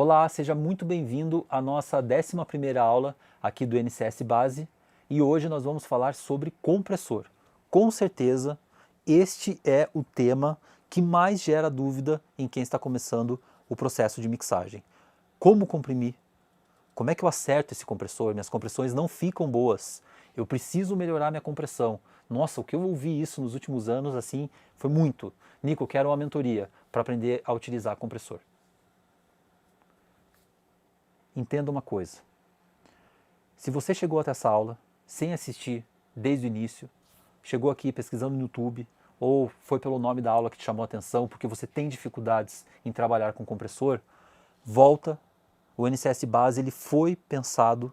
Olá, seja muito bem-vindo à nossa 11ª aula aqui do NCS Base e hoje nós vamos falar sobre compressor. Com certeza, este é o tema que mais gera dúvida em quem está começando o processo de mixagem. Como comprimir? Como é que eu acerto esse compressor? Minhas compressões não ficam boas. Eu preciso melhorar minha compressão. Nossa, o que eu ouvi isso nos últimos anos assim foi muito. Nico, eu quero uma mentoria para aprender a utilizar compressor. Entenda uma coisa, se você chegou até essa aula sem assistir desde o início, chegou aqui pesquisando no YouTube, ou foi pelo nome da aula que te chamou a atenção porque você tem dificuldades em trabalhar com compressor, volta. O NCS Base ele foi pensado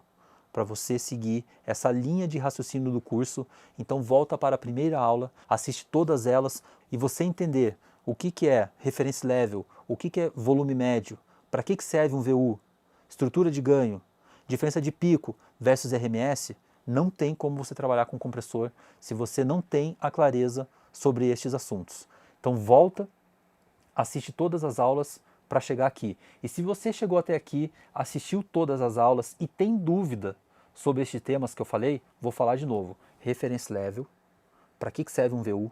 para você seguir essa linha de raciocínio do curso, então volta para a primeira aula, assiste todas elas e você entender o que é reference level, o que é volume médio, para que serve um VU, estrutura de ganho, diferença de pico versus RMS, não tem como você trabalhar com compressor se você não tem a clareza sobre estes assuntos. Então volta, assiste todas as aulas para chegar aqui. E se você chegou até aqui, assistiu todas as aulas e tem dúvida sobre estes temas que eu falei, vou falar de novo. Reference level, para que serve um VU,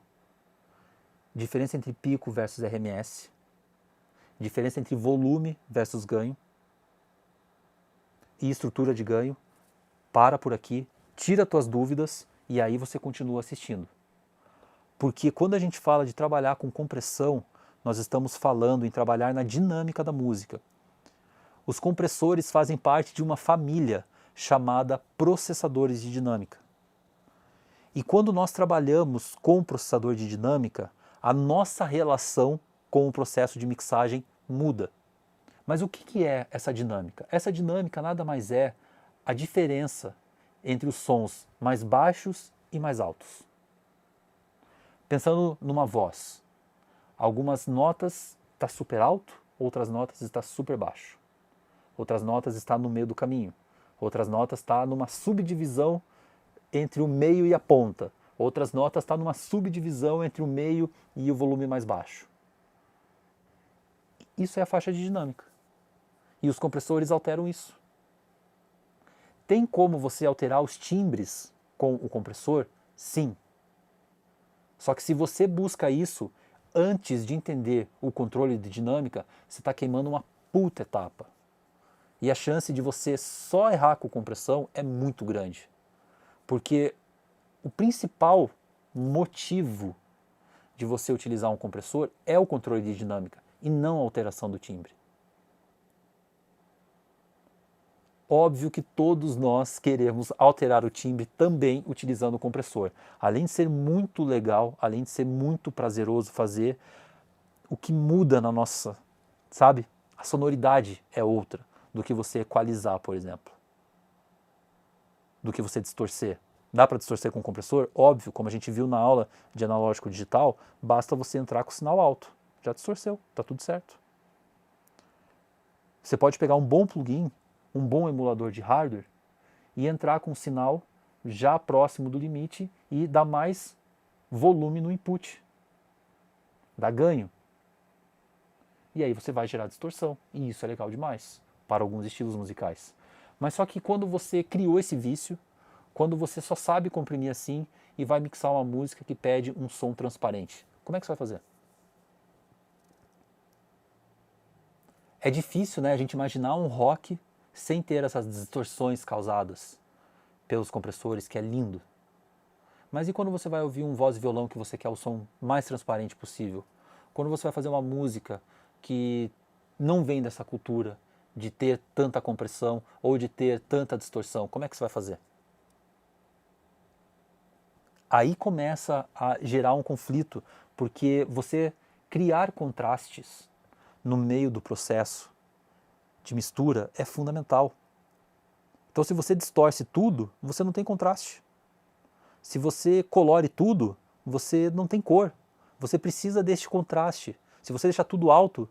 diferença entre pico versus RMS, diferença entre volume versus ganho, e estrutura de ganho, para por aqui, tira tuas dúvidas e aí você continua assistindo. Porque quando a gente fala de trabalhar com compressão, nós estamos falando em trabalhar na dinâmica da música. Os compressores fazem parte de uma família chamada processadores de dinâmica. E quando nós trabalhamos com o processador de dinâmica, a nossa relação com o processo de mixagem muda. Mas o que é essa dinâmica? Essa dinâmica nada mais é a diferença entre os sons mais baixos e mais altos. Pensando numa voz, algumas notas está super alto, outras notas está super baixo. Outras notas está no meio do caminho. Outras notas está numa subdivisão entre o meio e a ponta. Outras notas está numa subdivisão entre o meio e o volume mais baixo. Isso é a faixa de dinâmica. E os compressores alteram isso. Tem como você alterar os timbres com o compressor? Sim. Só que se você busca isso antes de entender o controle de dinâmica, você está queimando uma puta etapa. E a chance de você só errar com compressão é muito grande. Porque o principal motivo de você utilizar um compressor é o controle de dinâmica e não a alteração do timbre. Óbvio que todos nós queremos alterar o timbre também utilizando o compressor. Além de ser muito legal, além de ser muito prazeroso fazer, o que muda na nossa, sabe? A sonoridade é outra do que você equalizar, por exemplo. Do que você distorcer. Dá para distorcer com o compressor? Óbvio, como a gente viu na aula de analógico digital, basta você entrar com o sinal alto. Já distorceu, tá tudo certo. Você pode pegar um bom plugin, um bom emulador de hardware e entrar com um sinal já próximo do limite e dar mais volume no input, dá ganho. E aí você vai gerar distorção, e isso é legal demais para alguns estilos musicais. Mas só que quando você criou esse vício, quando você só sabe comprimir assim e vai mixar uma música que pede um som transparente, como é que você vai fazer? É difícil, né, a gente imaginar um rock sem ter essas distorções causadas pelos compressores, que é lindo. Mas e quando você vai ouvir um voz e violão que você quer o som mais transparente possível? Quando você vai fazer uma música que não vem dessa cultura de ter tanta compressão ou de ter tanta distorção, como é que você vai fazer? Aí começa a gerar um conflito, porque você criar contrastes no meio do processo de mistura é fundamental. Então se você distorce tudo, você não tem contraste. Se você colore tudo, você não tem cor. Você precisa deste contraste. Se você deixar tudo alto,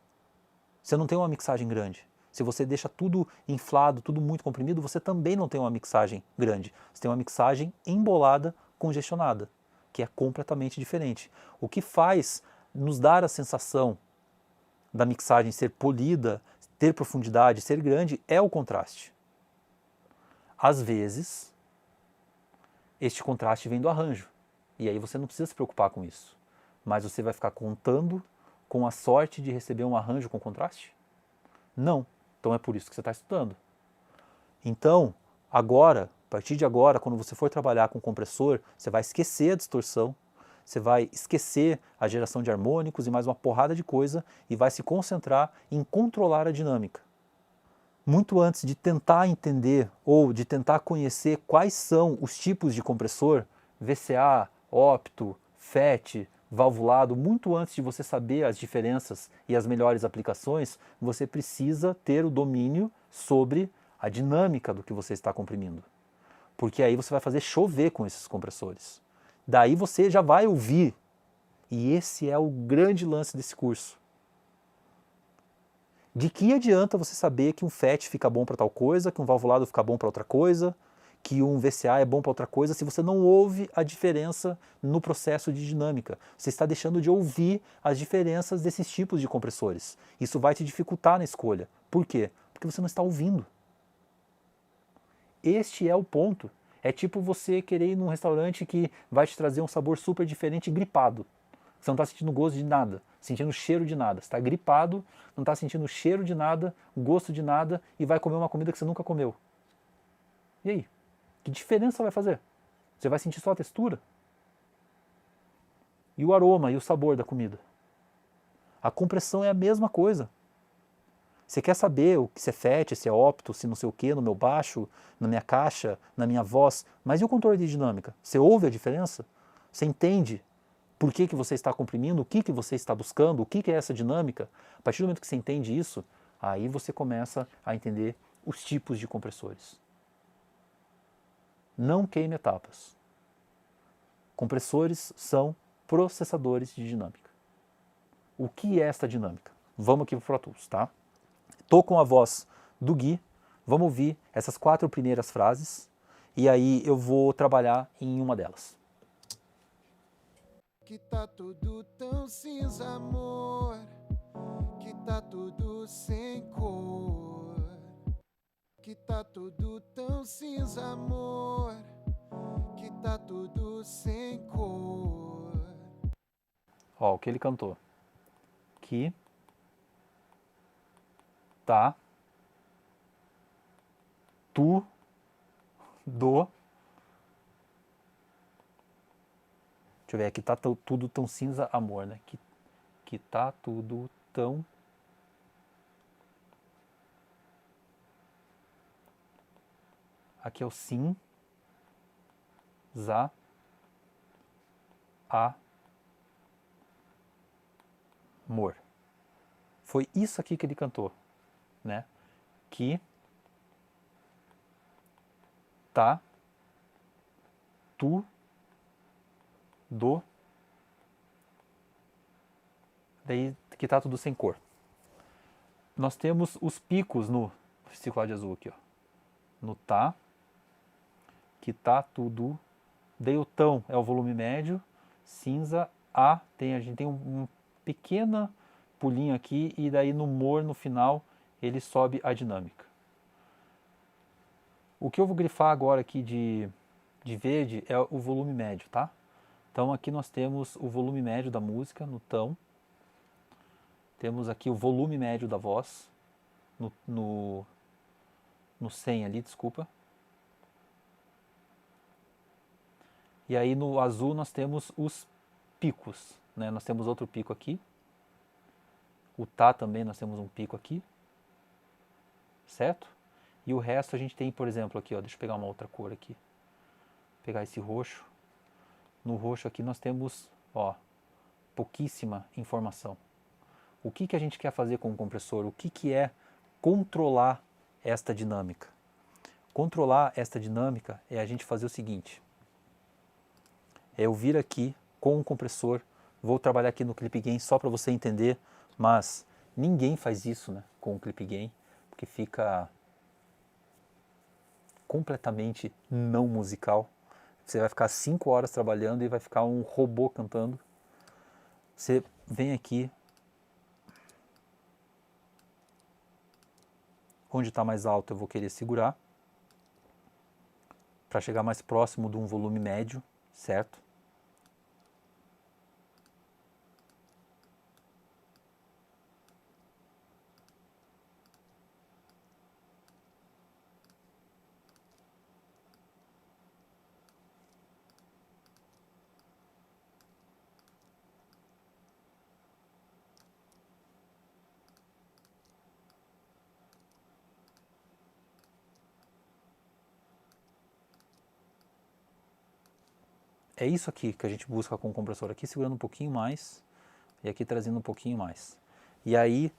você não tem uma mixagem grande. Se você deixa tudo inflado, tudo muito comprimido, você também não tem uma mixagem grande. Você tem uma mixagem embolada, congestionada, que é completamente diferente. O que faz nos dar a sensação da mixagem ser polida, ter profundidade, ser grande, é o contraste. Às vezes, este contraste vem do arranjo, e aí você não precisa se preocupar com isso. Mas você vai ficar contando com a sorte de receber um arranjo com contraste? Não. Então é por isso que você está estudando. Então, agora, a partir de agora, quando você for trabalhar com compressor, você vai esquecer a distorção, você vai esquecer a geração de harmônicos e mais uma porrada de coisa e vai se concentrar em controlar a dinâmica. Muito antes de tentar entender ou de tentar conhecer quais são os tipos de compressor, VCA, opto, FET, valvulado, muito antes de você saber as diferenças e as melhores aplicações, você precisa ter o domínio sobre a dinâmica do que você está comprimindo. Porque aí você vai fazer chover com esses compressores. Daí você já vai ouvir. E esse é o grande lance desse curso. De que adianta você saber que um FET fica bom para tal coisa, que um valvulado fica bom para outra coisa, que um VCA é bom para outra coisa, se você não ouve a diferença no processo de dinâmica? Você está deixando de ouvir as diferenças desses tipos de compressores. Isso vai te dificultar na escolha. Por quê? Porque você não está ouvindo. Este é o ponto. É tipo você querer ir num restaurante que vai te trazer um sabor super diferente gripado. Você não está sentindo gosto de nada, sentindo cheiro de nada. Você está gripado, não está sentindo cheiro de nada, gosto de nada e vai comer uma comida que você nunca comeu. E aí? Que diferença vai fazer? Você vai sentir só a textura? E o aroma e o sabor da comida? A compressão é a mesma coisa. Você quer saber o que se é FET, se é opto, se não sei o que, no meu baixo, na minha caixa, na minha voz, mas e o controle de dinâmica? Você ouve a diferença? Você entende por que você está comprimindo, o que você está buscando, o que é essa dinâmica? A partir do momento que você entende isso, aí você começa a entender os tipos de compressores. Não queime etapas. Compressores são processadores de dinâmica. O que é esta dinâmica? Vamos aqui para o Pro Tools, tá? Estou com a voz do Gui, vamos ouvir essas 4 primeiras frases e aí eu vou trabalhar em uma delas. Que tá tudo tão cinza, amor, que tá tudo sem cor, que tá tudo tão cinza, amor, que tá tudo sem cor. Ó, o que ele cantou. Que tá tu do. Deixa eu ver, aqui tá tudo tão cinza, amor, né? Que tá tudo tão. Aqui é o sim, za, a, amor. Foi isso aqui que ele cantou, né? Que tá tu do. Daí que tá tudo sem cor. Nós temos os picos no ciclado azul aqui, ó. No tá, que tá tudo. Daí o tão é o volume médio, cinza, a a gente tem um pequena pulinho aqui e daí no mor no final ele sobe a dinâmica. O que eu vou grifar agora aqui de verde é o volume médio, tá? Então aqui nós temos o volume médio da música no tão. Temos aqui o volume médio da voz no 100 ali, desculpa. E aí no azul nós temos os picos, né? Nós temos outro pico aqui. O tá também nós temos um pico aqui. Certo? E o resto a gente tem, por exemplo, aqui, ó, deixa eu pegar uma outra cor aqui. Vou pegar esse roxo. No roxo aqui nós temos, ó, pouquíssima informação. O que a gente quer fazer com o compressor? O que é controlar esta dinâmica? Controlar esta dinâmica é a gente fazer o seguinte. É eu vir aqui com o compressor, vou trabalhar aqui no Clip Gain só para você entender, mas ninguém faz isso, né, com o Clip Gain, porque fica completamente não musical. Você vai ficar 5 horas trabalhando e vai ficar um robô cantando. Você vem aqui, onde está mais alto eu vou querer segurar, para chegar mais próximo de um volume médio, certo? É isso aqui que a gente busca com o compressor, aqui segurando um pouquinho mais e aqui trazendo um pouquinho mais. E aí,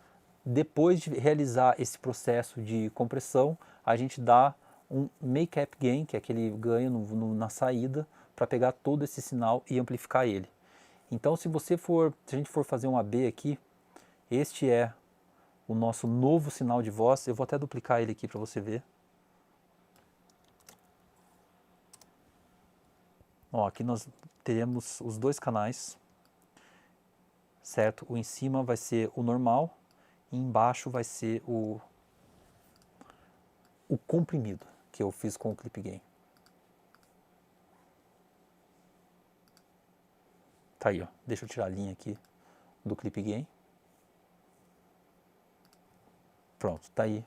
depois de realizar esse processo de compressão, a gente dá um make-up gain, que é aquele ganho na saída, para pegar todo esse sinal e amplificar ele. Então, se a gente for fazer um AB aqui, este é o nosso novo sinal de voz. Eu vou até duplicar ele aqui para você ver. Ó, aqui nós teremos os dois canais, certo? O em cima vai ser o normal e embaixo vai ser o comprimido, que eu fiz com o clip gain. Tá aí, ó. Deixa eu tirar a linha aqui do clip gain. Pronto, tá aí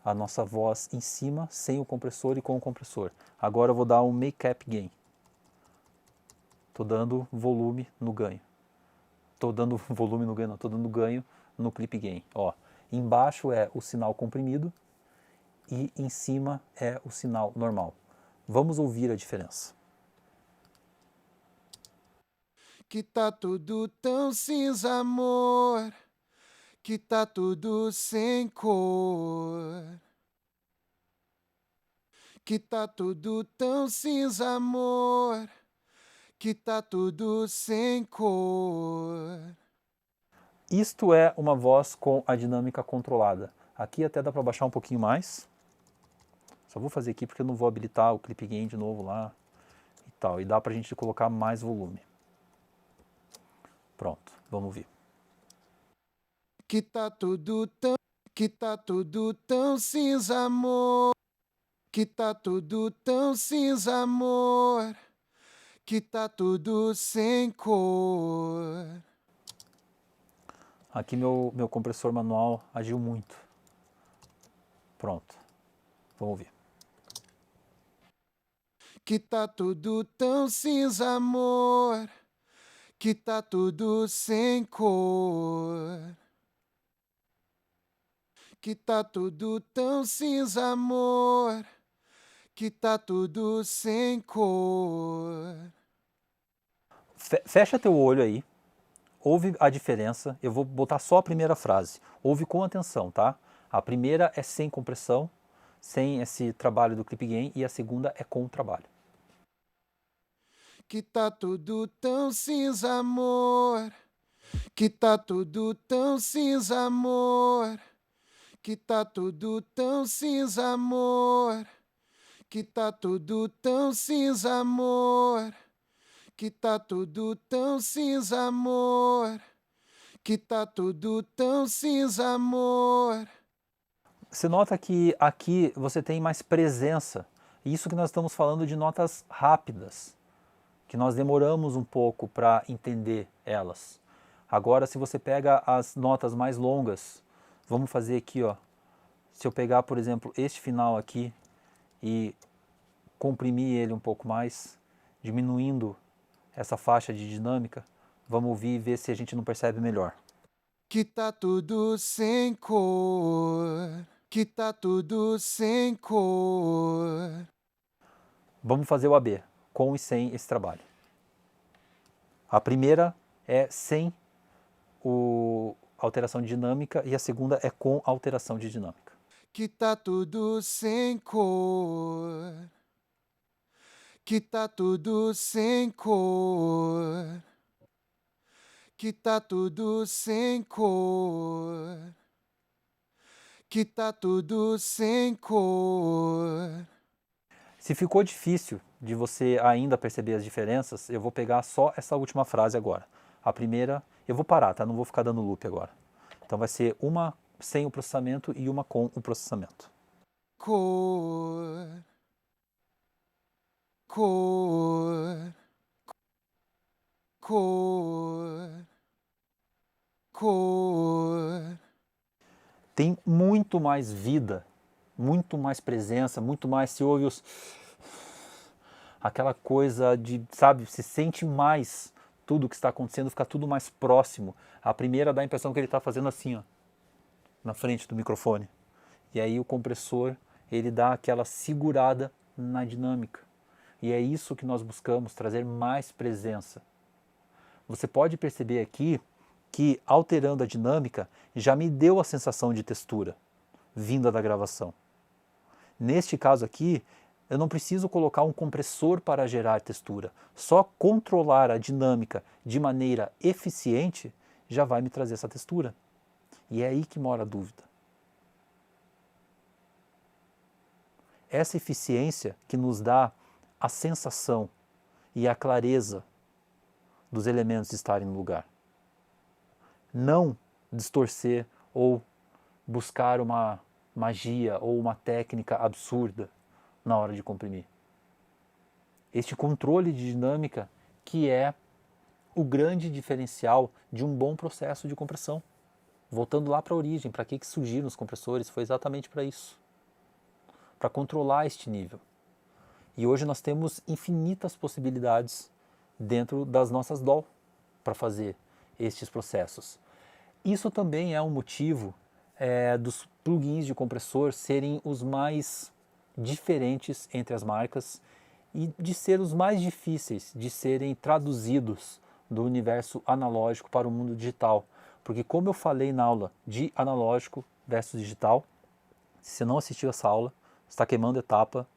a nossa voz em cima, sem o compressor e com o compressor. Agora eu vou dar um make-up gain. Estou dando volume no ganho. Estou dando volume no ganho, não, estou dando ganho no clip gain. Ó, embaixo é o sinal comprimido e em cima é o sinal normal. Vamos ouvir a diferença. Que tá tudo tão cinza, amor, que tá tudo sem cor. Que tá tudo tão cinza, amor, que tá tudo sem cor. Isto é uma voz com a dinâmica controlada. Aqui até dá para baixar um pouquinho mais. Só vou fazer aqui porque eu não vou habilitar o clip gain de novo lá e tal. E dá pra gente colocar mais volume. Pronto, vamos ver. Que tá tudo tão cinza, amor. Que tá tudo tão cinza, amor. Que tá tudo sem cor. Aqui meu compressor manual agiu muito. Pronto, vamos ver. Que tá tudo tão cinza, amor. Que tá tudo sem cor. Que tá tudo tão cinza, amor. Que tá tudo sem cor. Fecha teu olho aí. Ouve a diferença. Eu vou botar só a primeira frase. Ouve com atenção, tá? A primeira é sem compressão, sem esse trabalho do clip gain, e a segunda é com o trabalho. Que tá tudo tão cinza, amor. Que tá tudo tão cinza, amor. Que tá tudo tão cinza, amor. Que tá tudo tão cinza, amor. Que tá tudo tão cinza, amor. Que tá tudo tão cinza, amor. Você nota que aqui você tem mais presença. Isso que nós estamos falando de notas rápidas, que nós demoramos um pouco para entender elas. Agora, se você pega as notas mais longas, vamos fazer aqui, ó. Se eu pegar, por exemplo, este final aqui e comprimir ele um pouco mais, diminuindo essa faixa de dinâmica, vamos ouvir e ver se a gente não percebe melhor. Que tá tudo sem cor. Que tá tudo sem cor. Vamos fazer o AB, com e sem esse trabalho. A primeira é sem alteração de dinâmica e a segunda é com alteração de dinâmica. Que tá tudo sem cor. Que tá tudo sem cor. Que tá tudo sem cor. Que tá tudo sem cor. Se ficou difícil de você ainda perceber as diferenças, eu vou pegar só essa última frase agora. A primeira, eu vou parar, tá? Não vou ficar dando loop agora. Então vai ser uma sem o processamento e uma com o processamento. Cor, cor, cor, cor. Tem muito mais vida, muito mais presença, muito mais, se ouve aquela coisa de, sabe, se sente mais tudo que está acontecendo, fica tudo mais próximo. A primeira dá a impressão que ele está fazendo assim, ó, na frente do microfone. E aí o compressor, ele dá aquela segurada na dinâmica. E é isso que nós buscamos, trazer mais presença. Você pode perceber aqui que, alterando a dinâmica, já me deu a sensação de textura vinda da gravação. Neste caso aqui, eu não preciso colocar um compressor para gerar textura. Só controlar a dinâmica de maneira eficiente já vai me trazer essa textura. E é aí que mora a dúvida. Essa eficiência que nos dá a sensação e a clareza dos elementos estarem no lugar. Não distorcer ou buscar uma magia ou uma técnica absurda na hora de comprimir. Este controle de dinâmica que é o grande diferencial de um bom processo de compressão. Voltando lá para a origem, para que surgiram os compressores? Foi exatamente para isso. Para controlar este nível. E hoje nós temos infinitas possibilidades dentro das nossas DAW para fazer estes processos. Isso também é um motivo dos plugins de compressor serem os mais diferentes entre as marcas e de ser os mais difíceis de serem traduzidos do universo analógico para o mundo digital. Porque como eu falei na aula de analógico versus digital, se você não assistiu essa aula, você está queimando etapa,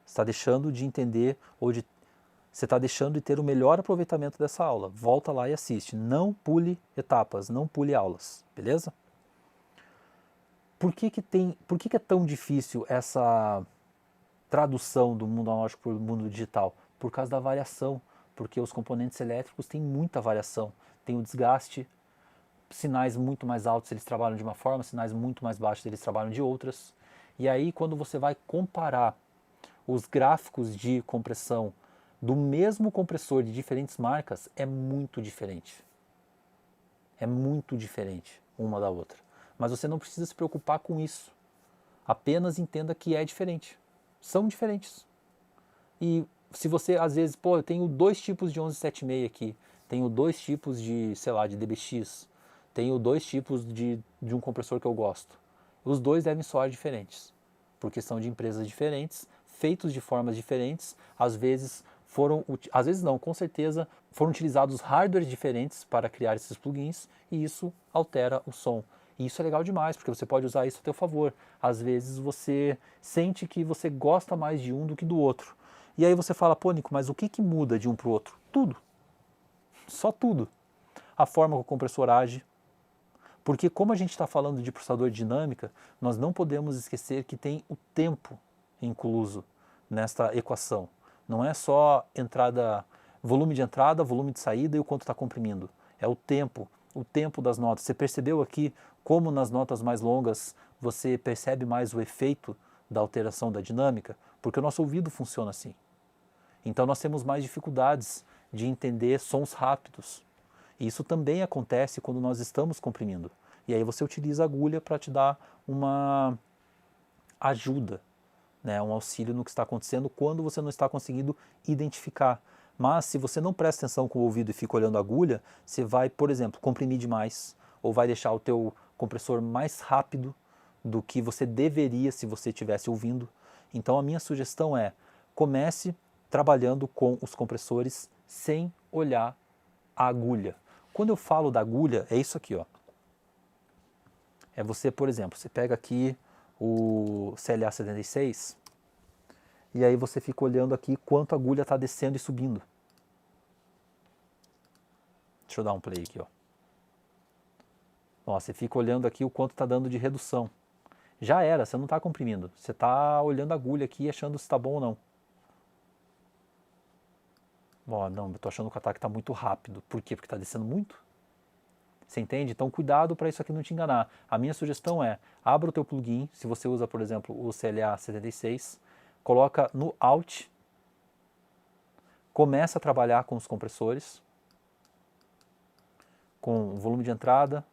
você está deixando de entender ou você está deixando de ter o melhor aproveitamento dessa aula. Volta lá e assiste. Não pule etapas, não pule aulas, beleza? Por que é tão difícil essa tradução do mundo analógico para o mundo digital? Por causa da variação, porque os componentes elétricos têm muita variação. Tem o desgaste, sinais muito mais altos eles trabalham de uma forma, sinais muito mais baixos eles trabalham de outras. E aí quando você vai comparar os gráficos de compressão do mesmo compressor de diferentes marcas, é muito diferente. É muito diferente uma da outra. Mas você não precisa se preocupar com isso. Apenas entenda que é diferente. São diferentes. E se você, às vezes, eu tenho 2 tipos de 1176 aqui, tenho 2 tipos de, sei lá, de DBX, tenho 2 tipos de um compressor que eu gosto. Os 2 devem soar diferentes, porque são de empresas diferentes, feitos de formas diferentes, às vezes não, com certeza foram utilizados hardwares diferentes para criar esses plugins e isso altera o som. E isso é legal demais, porque você pode usar isso a teu favor. Às vezes você sente que você gosta mais de um do que do outro. E aí você fala, pô, Nico, mas o que muda de um para o outro? Tudo. Só tudo. A forma que o compressor age. Porque como a gente está falando de processador de dinâmica, nós não podemos esquecer que tem o tempo incluso nesta equação. Não é só volume de saída e o quanto está comprimindo. É o tempo das notas. Você percebeu aqui como nas notas mais longas você percebe mais o efeito da alteração da dinâmica? Porque o nosso ouvido funciona assim. Então nós temos mais dificuldades de entender sons rápidos. E isso também acontece quando nós estamos comprimindo. E aí você utiliza a agulha para te dar uma ajuda, né, um auxílio no que está acontecendo quando você não está conseguindo identificar. Mas se você não presta atenção com o ouvido e fica olhando a agulha, você vai, por exemplo, comprimir demais ou vai deixar o teu compressor mais rápido do que você deveria se você estivesse ouvindo. Então a minha sugestão é, comece trabalhando com os compressores sem olhar a agulha. Quando eu falo da agulha, é isso aqui, ó. É você, por exemplo, você pega aqui o CLA 76 e aí você fica olhando aqui quanto a agulha está descendo e subindo. Deixa eu dar um play aqui, ó. Ó, você fica olhando aqui o quanto está dando de redução. Já era, você não está comprimindo. Você está olhando a agulha aqui e achando se está bom ou não. Ó, não, eu estou achando que o ataque está muito rápido. Por quê? Porque está descendo muito. Você entende? Então cuidado para isso aqui não te enganar. A minha sugestão é, abra o teu plugin, se você usa, por exemplo, o CLA 76, coloca no Alt, começa a trabalhar com os compressores, com volume de entrada,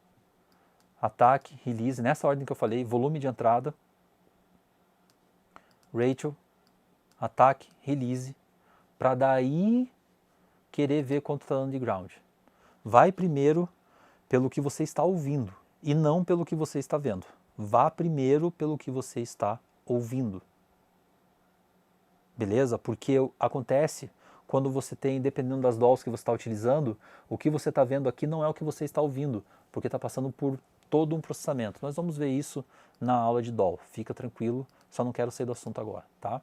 ataque, release, nessa ordem que eu falei, volume de entrada, ratio, ataque, release, para daí querer ver quanto está dando de ground. Vai primeiro pelo que você está ouvindo e não pelo que você está vendo. Vá primeiro pelo que você está ouvindo. Beleza? Porque acontece quando você tem, dependendo das DAWs que você está utilizando, o que você está vendo aqui não é o que você está ouvindo, porque está passando por todo um processamento. Nós vamos ver isso na aula de DAW. Fica tranquilo, só não quero sair do assunto agora, tá?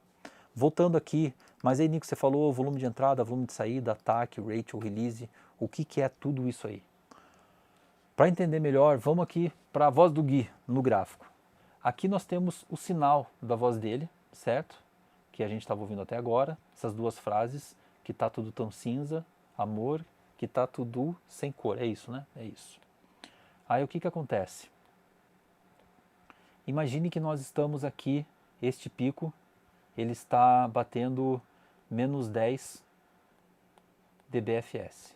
Voltando aqui, mas aí, Nico, você falou volume de entrada, volume de saída, ataque, ratio, release, o que é tudo isso aí? Para entender melhor, vamos aqui para a voz do Gui no gráfico. Aqui nós temos o sinal da voz dele, certo? Que a gente estava ouvindo até agora, essas duas frases, que tá tudo tão cinza, amor, que tá tudo sem cor, é isso, né? É isso. Aí o que acontece? Imagine que nós estamos aqui, este pico, ele está batendo menos 10 dBFS.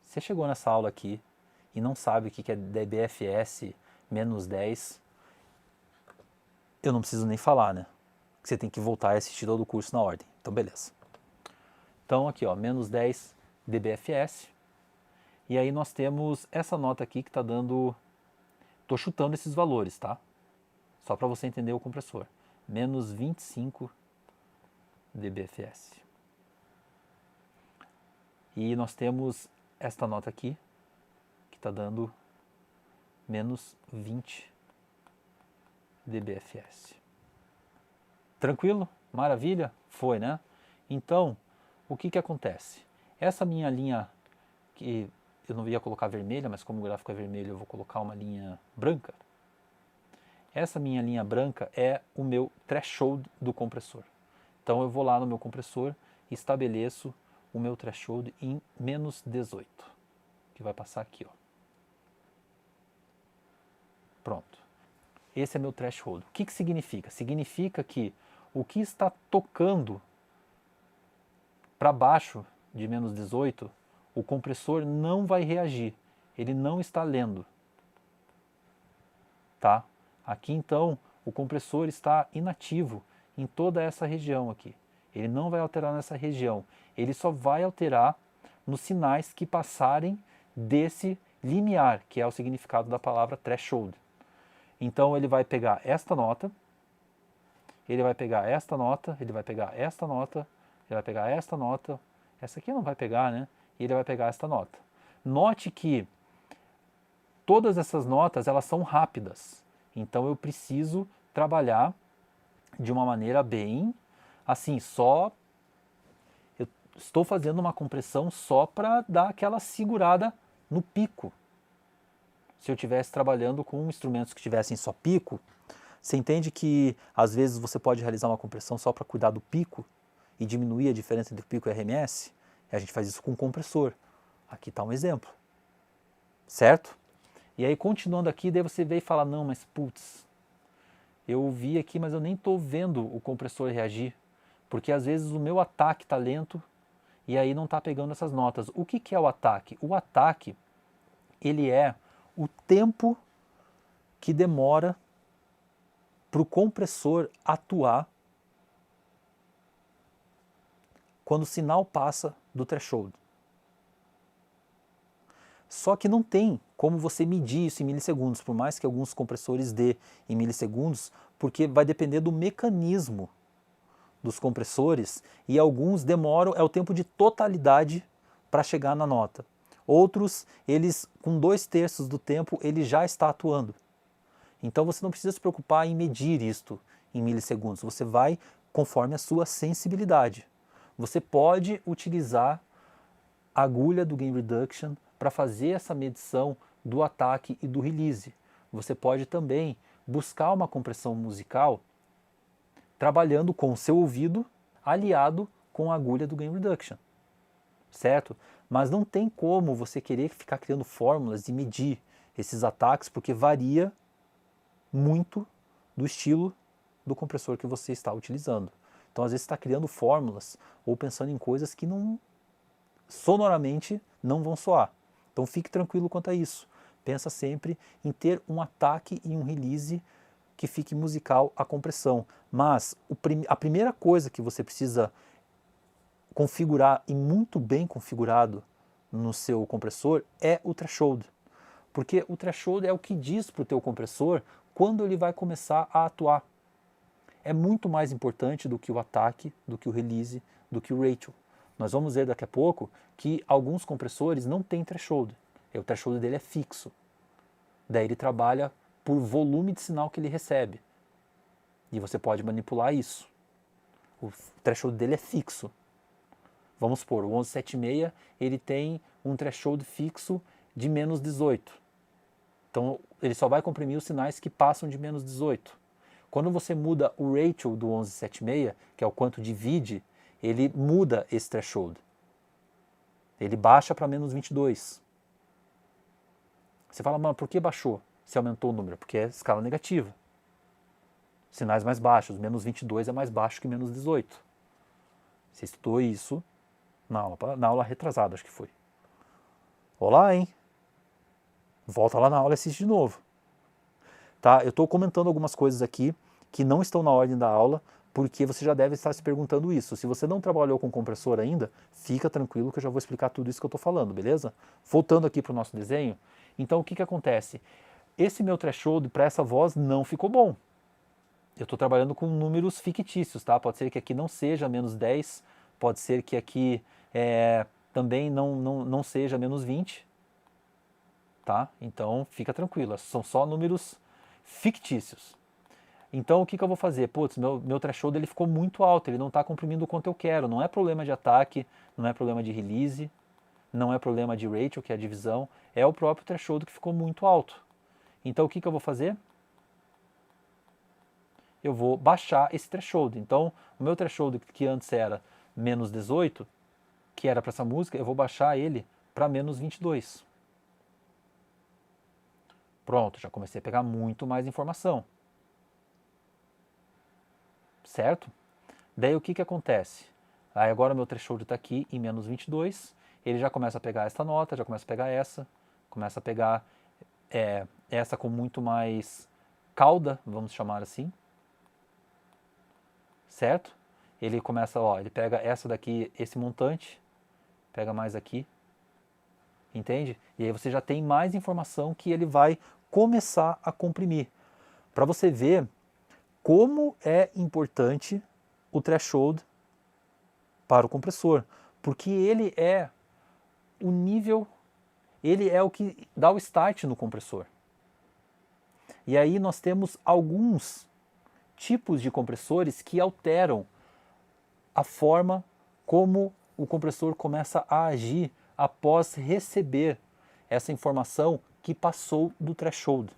Você chegou nessa aula aqui e não sabe o que é dBFS menos 10, eu não preciso nem falar, né? Você tem que voltar e assistir todo o curso na ordem. Então, beleza. Então, aqui, ó, menos 10 dBFS. E aí nós temos essa nota aqui que está dando... Estou chutando esses valores, tá? Só para você entender o compressor. Menos 25 dBFS. E nós temos esta nota aqui, que está dando menos 20 dBFS. Tranquilo? Maravilha? Foi, né? Então, o que acontece? Essa minha linha, que eu não ia colocar vermelha, mas como o gráfico é vermelho eu vou colocar uma linha branca. Essa minha linha branca é o meu threshold do compressor. Então eu vou lá no meu compressor e estabeleço o meu threshold em menos 18, que vai passar aqui, ó. Pronto. Esse é meu threshold. O que significa? Significa que o que está tocando para baixo de menos 18, o compressor não vai reagir. Ele não está lendo. Tá? Aqui então, o compressor está inativo em toda essa região aqui. Ele não vai alterar nessa região. Ele só vai alterar nos sinais que passarem desse limiar, que é o significado da palavra threshold. Então ele vai pegar esta nota, ele vai pegar esta nota, ele vai pegar esta nota, ele vai pegar esta nota, essa aqui não vai pegar, né? E ele vai pegar esta nota. Note que todas essas notas, elas são rápidas. Então eu preciso trabalhar de uma maneira bem, assim, só... Eu estou fazendo uma compressão só para dar aquela segurada no pico. Se eu estivesse trabalhando com instrumentos que tivessem só pico, você entende que às vezes você pode realizar uma compressão só para cuidar do pico e diminuir a diferença entre o pico e o RMS? E a gente faz isso com um compressor. Aqui está um exemplo. Certo? E aí, continuando aqui, daí você vê e fala, não, mas putz, eu vi aqui, mas eu nem estou vendo o compressor reagir, porque às vezes o meu ataque está lento e aí não está pegando essas notas. O que é o ataque? O ataque, ele é o tempo que demora para o compressor atuar quando o sinal passa do threshold. Só que não tem como você medir isso em milissegundos, por mais que alguns compressores dê em milissegundos, porque vai depender do mecanismo dos compressores e alguns demoram, é o tempo de totalidade para chegar na nota. Outros, eles com 2/3 do tempo, ele já está atuando. Então você não precisa se preocupar em medir isto em milissegundos, você vai conforme a sua sensibilidade. Você pode utilizar a agulha do Gain Reduction para fazer essa medição do ataque e do release. Você pode também buscar uma compressão musical trabalhando com o seu ouvido aliado com a agulha do Gain Reduction, certo? Mas não tem como você querer ficar criando fórmulas e medir esses ataques, porque varia muito do estilo do compressor que você está utilizando. Então, às vezes, você está criando fórmulas ou pensando em coisas que não, sonoramente não vão soar. Então, fique tranquilo quanto a isso. Pensa sempre em ter um ataque e um release que fique musical à compressão. Mas a primeira coisa que você precisa configurar, e muito bem configurado no seu compressor, é o threshold. Porque o threshold é o que diz para o teu compressor quando ele vai começar a atuar. É muito mais importante do que o ataque, do que o release, do que o ratio. Nós vamos ver daqui a pouco que alguns compressores não têm threshold. O threshold dele é fixo. Daí ele trabalha por volume de sinal que ele recebe. E você pode manipular isso. O threshold dele é fixo. Vamos supor, o 1176 ele tem um threshold fixo de menos 18. Então ele só vai comprimir os sinais que passam de menos 18. Quando você muda o ratio do 1176, que é o quanto divide, ele muda esse threshold. Ele baixa para menos 22. Você fala, mano, por que baixou? Se aumentou o número? Porque é escala negativa. Sinais mais baixos, menos 22 é mais baixo que menos 18. Você estudou isso na aula retrasada, acho que foi. Olá, hein? Volta lá na aula e assiste de novo. Tá? Eu estou comentando algumas coisas aqui que não estão na ordem da aula, porque você já deve estar se perguntando isso. Se você não trabalhou com compressor ainda, fica tranquilo que eu já vou explicar tudo isso que eu estou falando, beleza? Voltando aqui para o nosso desenho, então o que acontece? Esse meu threshold para essa voz não ficou bom. Eu estou trabalhando com números fictícios, tá? Pode ser que aqui não seja menos 10, pode ser que aqui também não seja menos 20, tá? Então fica tranquilo, são só números fictícios. Então o que eu vou fazer? Putz, meu threshold ele ficou muito alto, ele não está comprimindo o quanto eu quero. Não é problema de ataque, não é problema de release, não é problema de ratio, que é a divisão, é o próprio threshold que ficou muito alto. Então o que eu vou fazer? Eu vou baixar esse threshold. Então o meu threshold que antes era menos 18, que era para essa música, eu vou baixar ele para menos 22. Pronto, já comecei a pegar muito mais informação. Certo? Daí o que acontece? Aí agora meu threshold está aqui em menos 22, ele já começa a pegar esta nota, já começa a pegar essa, começa a pegar essa com muito mais cauda, vamos chamar assim. Certo? Ele começa, ó, ele pega essa daqui, esse montante, pega mais aqui, entende? E aí você já tem mais informação que ele vai começar a comprimir. Para você ver como é importante o threshold para o compressor, porque ele é o nível, ele é o que dá o start no compressor. E aí nós temos alguns tipos de compressores que alteram a forma como o compressor começa a agir após receber essa informação que passou do threshold.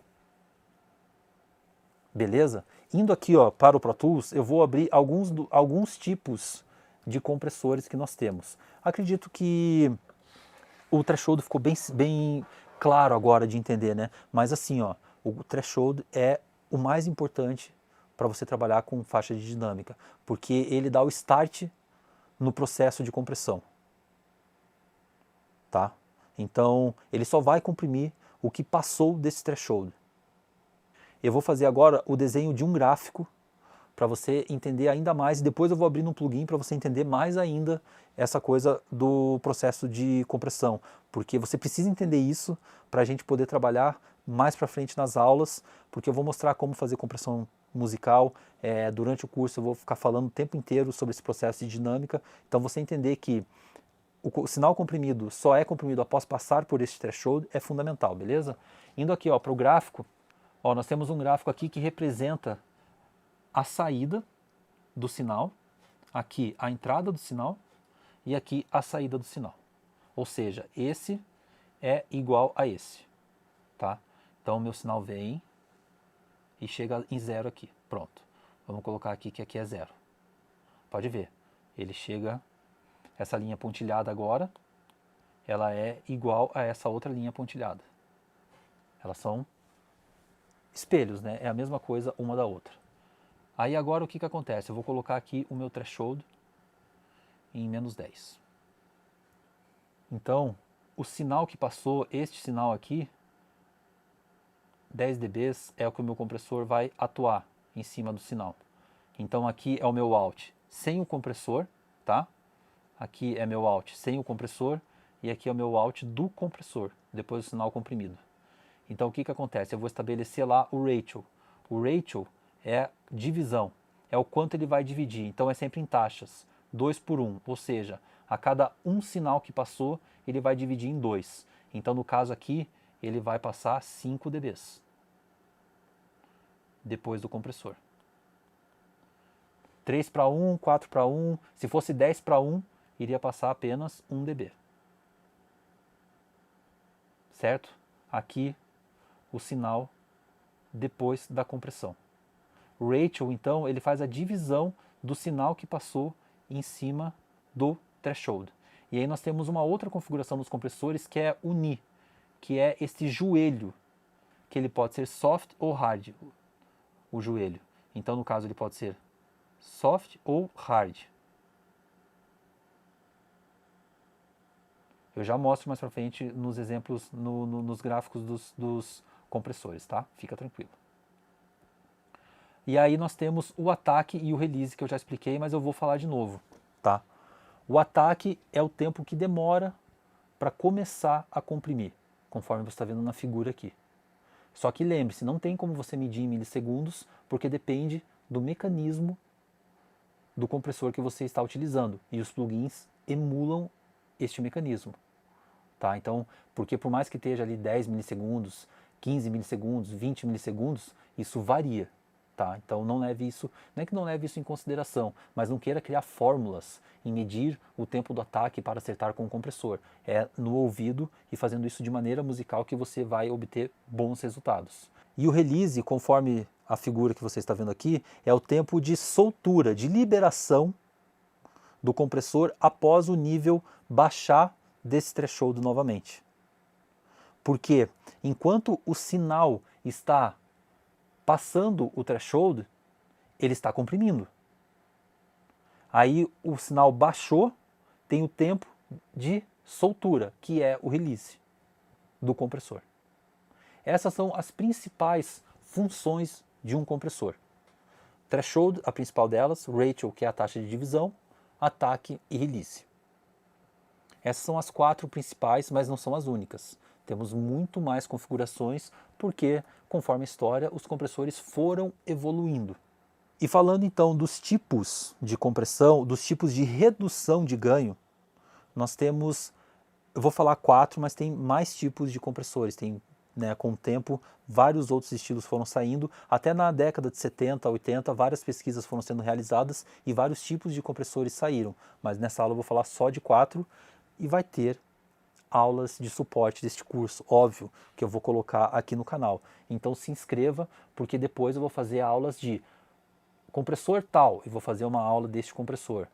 Beleza? Indo aqui ó, para o Pro Tools, eu vou abrir alguns tipos de compressores que nós temos. Acredito que o threshold ficou bem claro agora de entender, né? Mas assim, ó, o threshold é o mais importante para você trabalhar com faixa de dinâmica, porque ele dá o start no processo de compressão. Tá? Então, ele só vai comprimir o que passou desse threshold. Eu vou fazer agora o desenho de um gráfico para você entender ainda mais, e depois eu vou abrir um plugin para você entender mais ainda essa coisa do processo de compressão, porque você precisa entender isso para a gente poder trabalhar mais para frente nas aulas, porque eu vou mostrar como fazer compressão musical, durante o curso eu vou ficar falando o tempo inteiro sobre esse processo de dinâmica, então você entender que o sinal comprimido só é comprimido após passar por esse threshold é fundamental, beleza? Indo aqui para o gráfico, ó, nós temos um gráfico aqui que representa a saída do sinal, aqui a entrada do sinal e aqui a saída do sinal. Ou seja, esse é igual a esse, tá? Então o meu sinal vem e chega em zero aqui, pronto. Vamos colocar aqui que aqui é zero. Pode ver, ele chega, essa linha pontilhada agora, ela é igual a essa outra linha pontilhada. Elas são espelhos, né? É a mesma coisa uma da outra. Aí agora o que acontece? Eu vou colocar aqui o meu threshold em menos 10. Então, o sinal que passou, este sinal aqui, 10 dB é o que o meu compressor vai atuar em cima do sinal. Então aqui é o meu out sem o compressor, tá? Aqui é meu out sem o compressor e aqui é o meu out do compressor, depois do sinal comprimido. Então o que acontece? Eu vou estabelecer lá o ratio. O ratio é divisão, é o quanto ele vai dividir. Então é sempre em taxas, 2 por 1, ou seja, a cada um sinal que passou, ele vai dividir em 2. Então no caso aqui, ele vai passar 5 dB depois do compressor. 3 para 1, 4 para 1, se fosse 10 para 1, iria passar apenas 1 dB. Certo? Aqui o sinal depois da compressão. O ratio, então, ele faz a divisão do sinal que passou em cima do threshold. E aí nós temos uma outra configuração dos compressores que é o knee, que é este joelho, que ele pode ser soft ou hard, o joelho. Então, no caso, ele pode ser soft ou hard. Eu já mostro mais pra frente nos exemplos, nos gráficos dos compressores, tá? Fica tranquilo. E aí nós temos o ataque e o release, que eu já expliquei, mas eu vou falar de novo, tá? O ataque é o tempo que demora para começar a comprimir, conforme você está vendo na figura aqui. Só que lembre-se, não tem como você medir em milissegundos, porque depende do mecanismo do compressor que você está utilizando. E os plugins emulam este mecanismo. Tá? Então, porque por mais que esteja ali 10 milissegundos, 15 milissegundos, 20 milissegundos, isso varia. Tá? Então não leve isso, não é que não leve isso em consideração, mas não queira criar fórmulas em medir o tempo do ataque para acertar com o compressor. É no ouvido e fazendo isso de maneira musical que você vai obter bons resultados. E o release, conforme a figura que você está vendo aqui, é o tempo de soltura, de liberação do compressor após o nível baixar desse threshold novamente. Porque enquanto o sinal está passando o threshold, ele está comprimindo. Aí o sinal baixou, tem o tempo de soltura, que é o release do compressor. Essas são as principais funções de um compressor. Threshold, a principal delas, ratio, que é a taxa de divisão, ataque e release. Essas são as 4 principais, mas não são as únicas. Temos muito mais configurações, porque, conforme a história, os compressores foram evoluindo. E falando então dos tipos de compressão, dos tipos de redução de ganho, nós temos, eu vou falar 4, mas tem mais tipos de compressores. Tem, né, com o tempo, vários outros estilos foram saindo. Até na década de 70, 80, várias pesquisas foram sendo realizadas e vários tipos de compressores saíram. Mas nessa aula eu vou falar só de 4 e vai ter aulas de suporte deste curso, óbvio, que eu vou colocar aqui no canal. Então se inscreva, porque depois eu vou fazer aulas de compressor tal, e vou fazer uma aula deste compressor.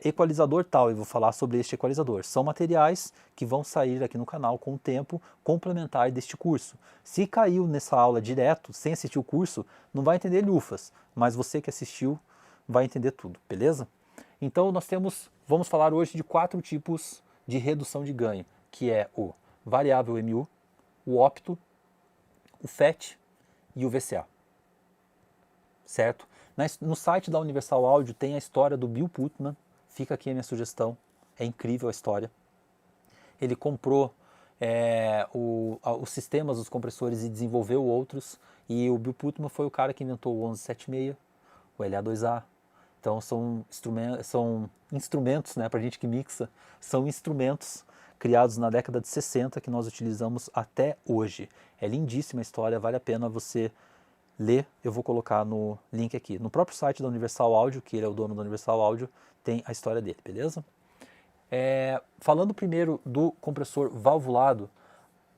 Equalizador tal, e vou falar sobre este equalizador. São materiais que vão sair aqui no canal com o tempo complementar deste curso. Se caiu nessa aula direto, sem assistir o curso, não vai entender lufas, mas você que assistiu vai entender tudo, beleza? Então vamos falar hoje de 4 tipos de redução de ganho, que é o variável MU, o opto, o FET e o VCA. Certo? No site da Universal Audio tem a história do Bill Putman, fica aqui a minha sugestão, é incrível a história. Ele comprou os sistemas dos compressores e desenvolveu outros, e o Bill Putman foi o cara que inventou o 1176, o LA2A. Então são instrumentos, né, para a gente que mixa, são instrumentos criados na década de 60 que nós utilizamos até hoje. É lindíssima a história, vale a pena você ler, eu vou colocar no link aqui. No próprio site da Universal Audio, que ele é o dono da Universal Audio, tem a história dele, beleza? Falando primeiro do compressor valvulado,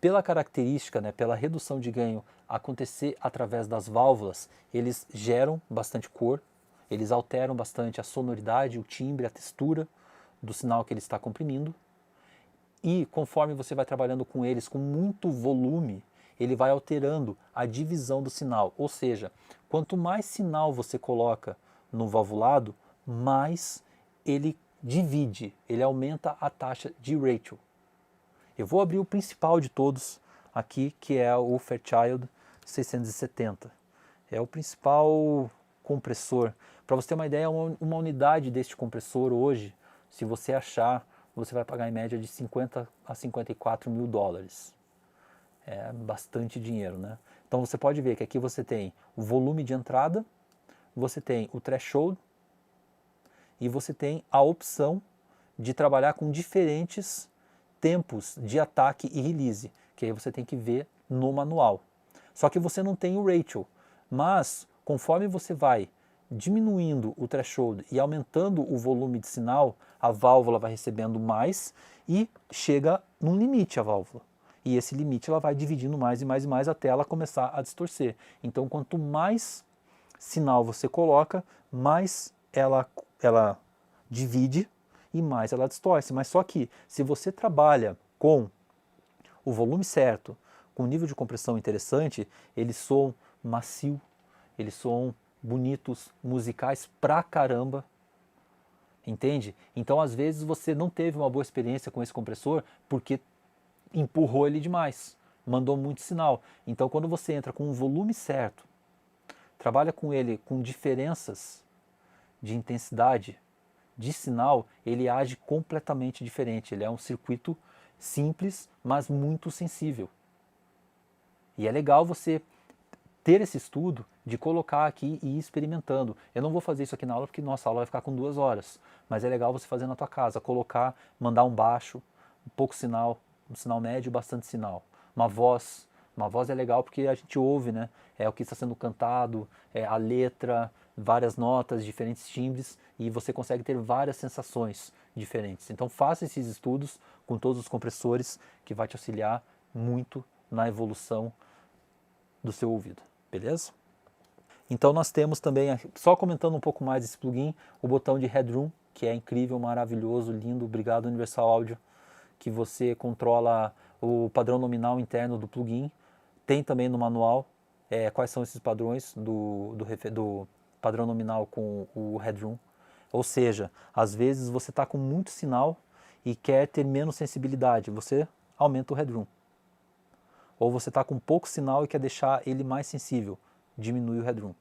pela característica, né, pela redução de ganho acontecer através das válvulas, eles geram bastante cor, eles alteram bastante a sonoridade, o timbre, a textura do sinal que ele está comprimindo. E conforme você vai trabalhando com eles com muito volume, ele vai alterando a divisão do sinal. Ou seja, quanto mais sinal você coloca no valvulado, mais ele divide, ele aumenta a taxa de ratio. Eu vou abrir o principal de todos aqui, que é o Fairchild 670. É o principal compressor. Para você ter uma ideia, uma unidade deste compressor hoje, se você achar, você vai pagar em média de 50 a 54 mil dólares. É bastante dinheiro, né? Então você pode ver que aqui você tem o volume de entrada, você tem o threshold e você tem a opção de trabalhar com diferentes tempos de ataque e release, que aí você tem que ver no manual. Só que você não tem o ratio, mas conforme você vai diminuindo o threshold e aumentando o volume de sinal, a válvula vai recebendo mais e chega num limite a válvula. E esse limite ela vai dividindo mais e mais e mais até ela começar a distorcer. Então quanto mais sinal você coloca, mais ela divide e mais ela distorce. Mas só que se você trabalha com o volume certo, com um nível de compressão interessante, eles soam macio, eles soam bonitos, musicais pra caramba, entende? Então às vezes você não teve uma boa experiência com esse compressor porque empurrou ele demais, mandou muito sinal. Então quando você entra com um volume certo, trabalha com ele com diferenças de intensidade de sinal, ele age completamente diferente. Ele é um circuito simples, mas muito sensível. E é legal você ter esse estudo de colocar aqui e ir experimentando. Eu não vou fazer isso aqui na aula porque nossa aula vai ficar com 2 horas, mas é legal você fazer na tua casa, colocar, mandar um baixo, um pouco sinal, um sinal médio, bastante sinal. Uma voz é legal porque a gente ouve, né? É o que está sendo cantado, é a letra, várias notas, diferentes timbres e você consegue ter várias sensações diferentes. Então faça esses estudos com todos os compressores que vai te auxiliar muito na evolução do seu ouvido, beleza? Então nós temos também, só comentando um pouco mais desse plugin, o botão de Headroom, que é incrível, maravilhoso, lindo, obrigado Universal Audio, que você controla o padrão nominal interno do plugin. Tem também no manual quais são esses padrões do padrão nominal com o Headroom. Ou seja, às vezes você está com muito sinal e quer ter menos sensibilidade, você aumenta o Headroom. Ou você está com pouco sinal e quer deixar ele mais sensível, diminui o Headroom.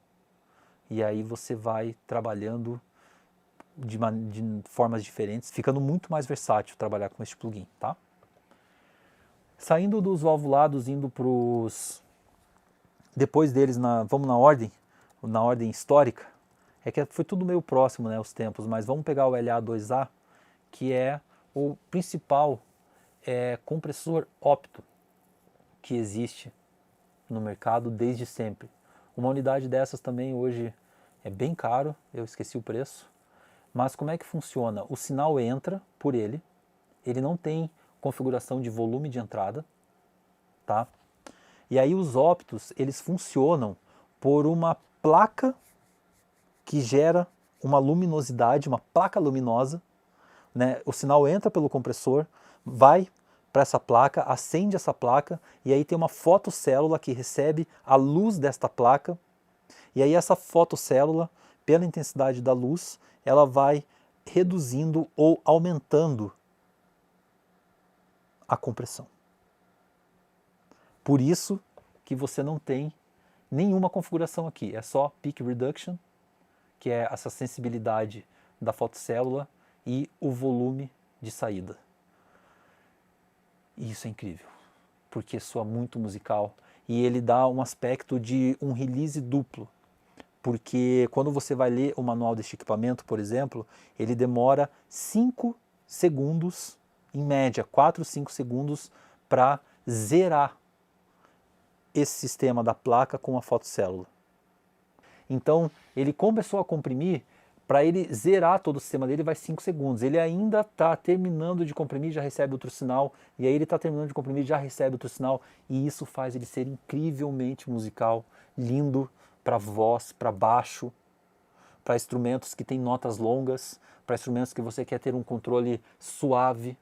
E aí você vai trabalhando de formas diferentes, ficando muito mais versátil trabalhar com este plugin, tá? Saindo dos valvulados, indo para os... Depois deles, vamos na ordem histórica, é que foi tudo meio próximo, né, os tempos, mas vamos pegar o LA2A, que é o principal compressor ópto que existe no mercado desde sempre. Uma unidade dessas também hoje é bem caro, eu esqueci o preço, mas como é que funciona? O sinal entra por ele não tem configuração de volume de entrada, tá? E aí os óptos, eles funcionam por uma placa que gera uma luminosidade, uma placa luminosa, né? O sinal entra pelo compressor, vai para essa placa, acende essa placa, e aí tem uma fotocélula que recebe a luz desta placa, e aí essa fotocélula, pela intensidade da luz, ela vai reduzindo ou aumentando a compressão. Por isso que você não tem nenhuma configuração aqui, é só Peak Reduction, que é essa sensibilidade da fotocélula, e o volume de saída. E isso é incrível, porque soa muito musical e ele dá um aspecto de um release duplo, porque quando você vai ler o manual deste equipamento, por exemplo, ele demora 5 segundos, em média 4, 5 segundos, para zerar esse sistema da placa com a fotocélula. Então, ele começou a comprimir, para ele zerar todo o sistema dele vai 5 segundos. Ele ainda está terminando de comprimir, já recebe outro sinal, e aí ele está terminando de comprimir, já recebe outro sinal, e isso faz ele ser incrivelmente musical, lindo para voz, para baixo, para instrumentos que têm notas longas, para instrumentos que você quer ter um controle suave.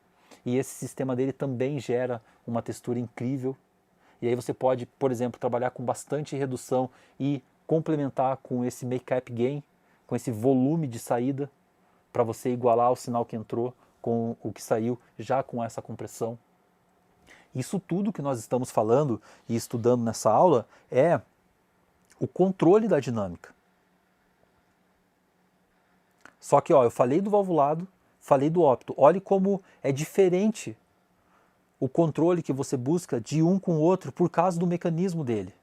e esse sistema dele também gera uma textura incrível. E aí você pode, por exemplo, trabalhar com bastante redução e complementar com esse make-up gain, com esse volume de saída, para você igualar o sinal que entrou com o que saiu, já com essa compressão. Isso tudo que nós estamos falando e estudando nessa aula é o controle da dinâmica. Só que ó, eu falei do valvulado, falei do ópto. Olhe como é diferente o controle que você busca de um com o outro por causa do mecanismo dele.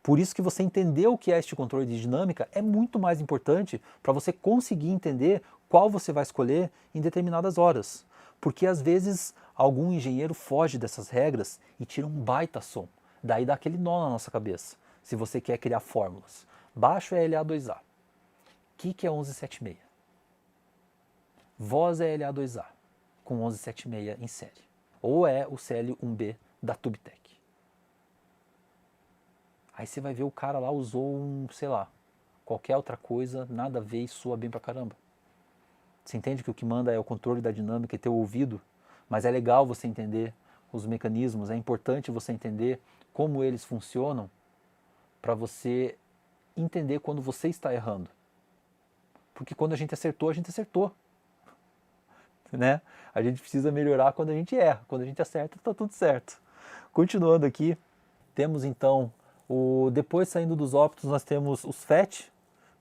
Por isso que você entender o que é este controle de dinâmica é muito mais importante para você conseguir entender qual você vai escolher em determinadas horas. Porque às vezes algum engenheiro foge dessas regras e tira um baita som. Daí dá aquele nó na nossa cabeça, se você quer criar fórmulas. Baixo é LA2A. Kick é 1176. Voz é LA2A, com 1176 em série. Ou é o CL1B da Tubetech. Aí você vai ver o cara lá usou sei lá, qualquer outra coisa, nada a ver e soa bem pra caramba. Você entende que o que manda é o controle da dinâmica e ter o ouvido, mas é legal você entender os mecanismos, é importante você entender como eles funcionam para você entender quando você está errando. Porque quando a gente acertou, né? A gente precisa melhorar quando a gente erra, quando a gente acerta, tá tudo certo. Continuando aqui, temos então depois saindo dos óptos nós temos os FET,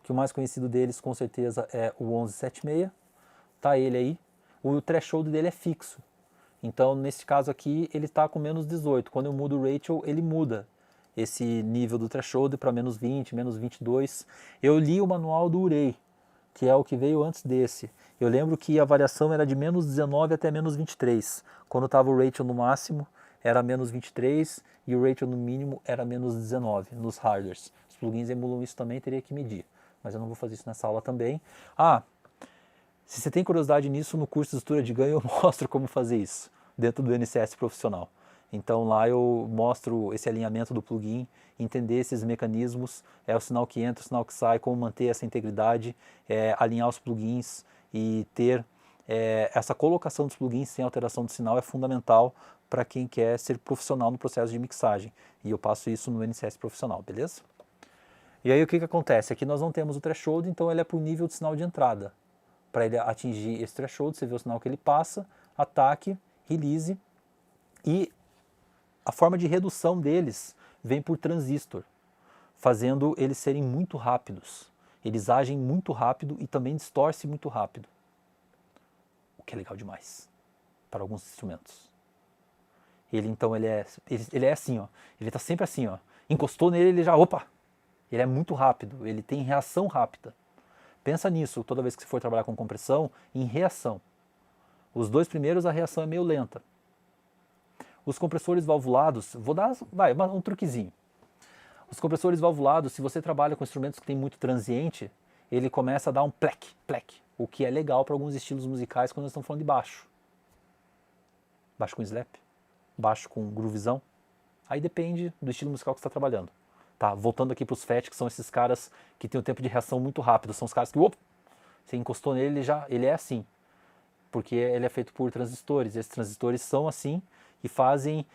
que o mais conhecido deles com certeza é o 1176, tá ele aí. O threshold dele é fixo, então nesse caso aqui ele está com menos 18, quando eu mudo o Rachel ele muda esse nível do threshold para menos 20, menos 22. Eu li o manual do Urey, que é o que veio antes desse. Eu lembro que a variação era de menos 19 até menos 23, quando estava o Rachel no máximo era menos 23 e o Rachel no mínimo era menos 19 nos hardwares. Os plugins emulam isso também, teria que medir, mas eu não vou fazer isso nessa aula também. Se você tem curiosidade nisso, no curso de estrutura de ganho eu mostro como fazer isso dentro do NCS profissional. Então lá eu mostro esse alinhamento do plugin, entender esses mecanismos, o sinal que entra, o sinal que sai, como manter essa integridade, alinhar os plugins e ter essa colocação dos plugins sem alteração do sinal é fundamental para quem quer ser profissional no processo de mixagem. E eu passo isso no NCS profissional, beleza? E aí o que acontece? Aqui nós não temos o threshold, então ele é por nível de sinal de entrada. Para ele atingir esse threshold, você vê o sinal que ele passa, ataque, release, e a forma de redução deles vem por transistor, fazendo eles serem muito rápidos. Eles agem muito rápido e também distorcem muito rápido. O que é legal demais para alguns instrumentos. Ele então ele é assim, ó. Ele está sempre assim, ó. Encostou nele, ele já, opa! Ele é muito rápido, ele tem reação rápida. Pensa nisso toda vez que você for trabalhar com compressão, em reação. Os dois primeiros a reação é meio lenta. Os compressores valvulados, vou dar um truquezinho. Os compressores valvulados, se você trabalha com instrumentos que tem muito transiente, ele começa a dar um plec, plec, o que é legal para alguns estilos musicais quando nós estamos falando de baixo. Baixo com slap, baixo com groovizão. Aí depende do estilo musical que você está trabalhando. Tá, voltando aqui para os FET, que são esses caras que têm um tempo de reação muito rápido. São os caras que, você encostou nele, ele é assim. Porque ele é feito por transistores. E esses transistores são assim e fazem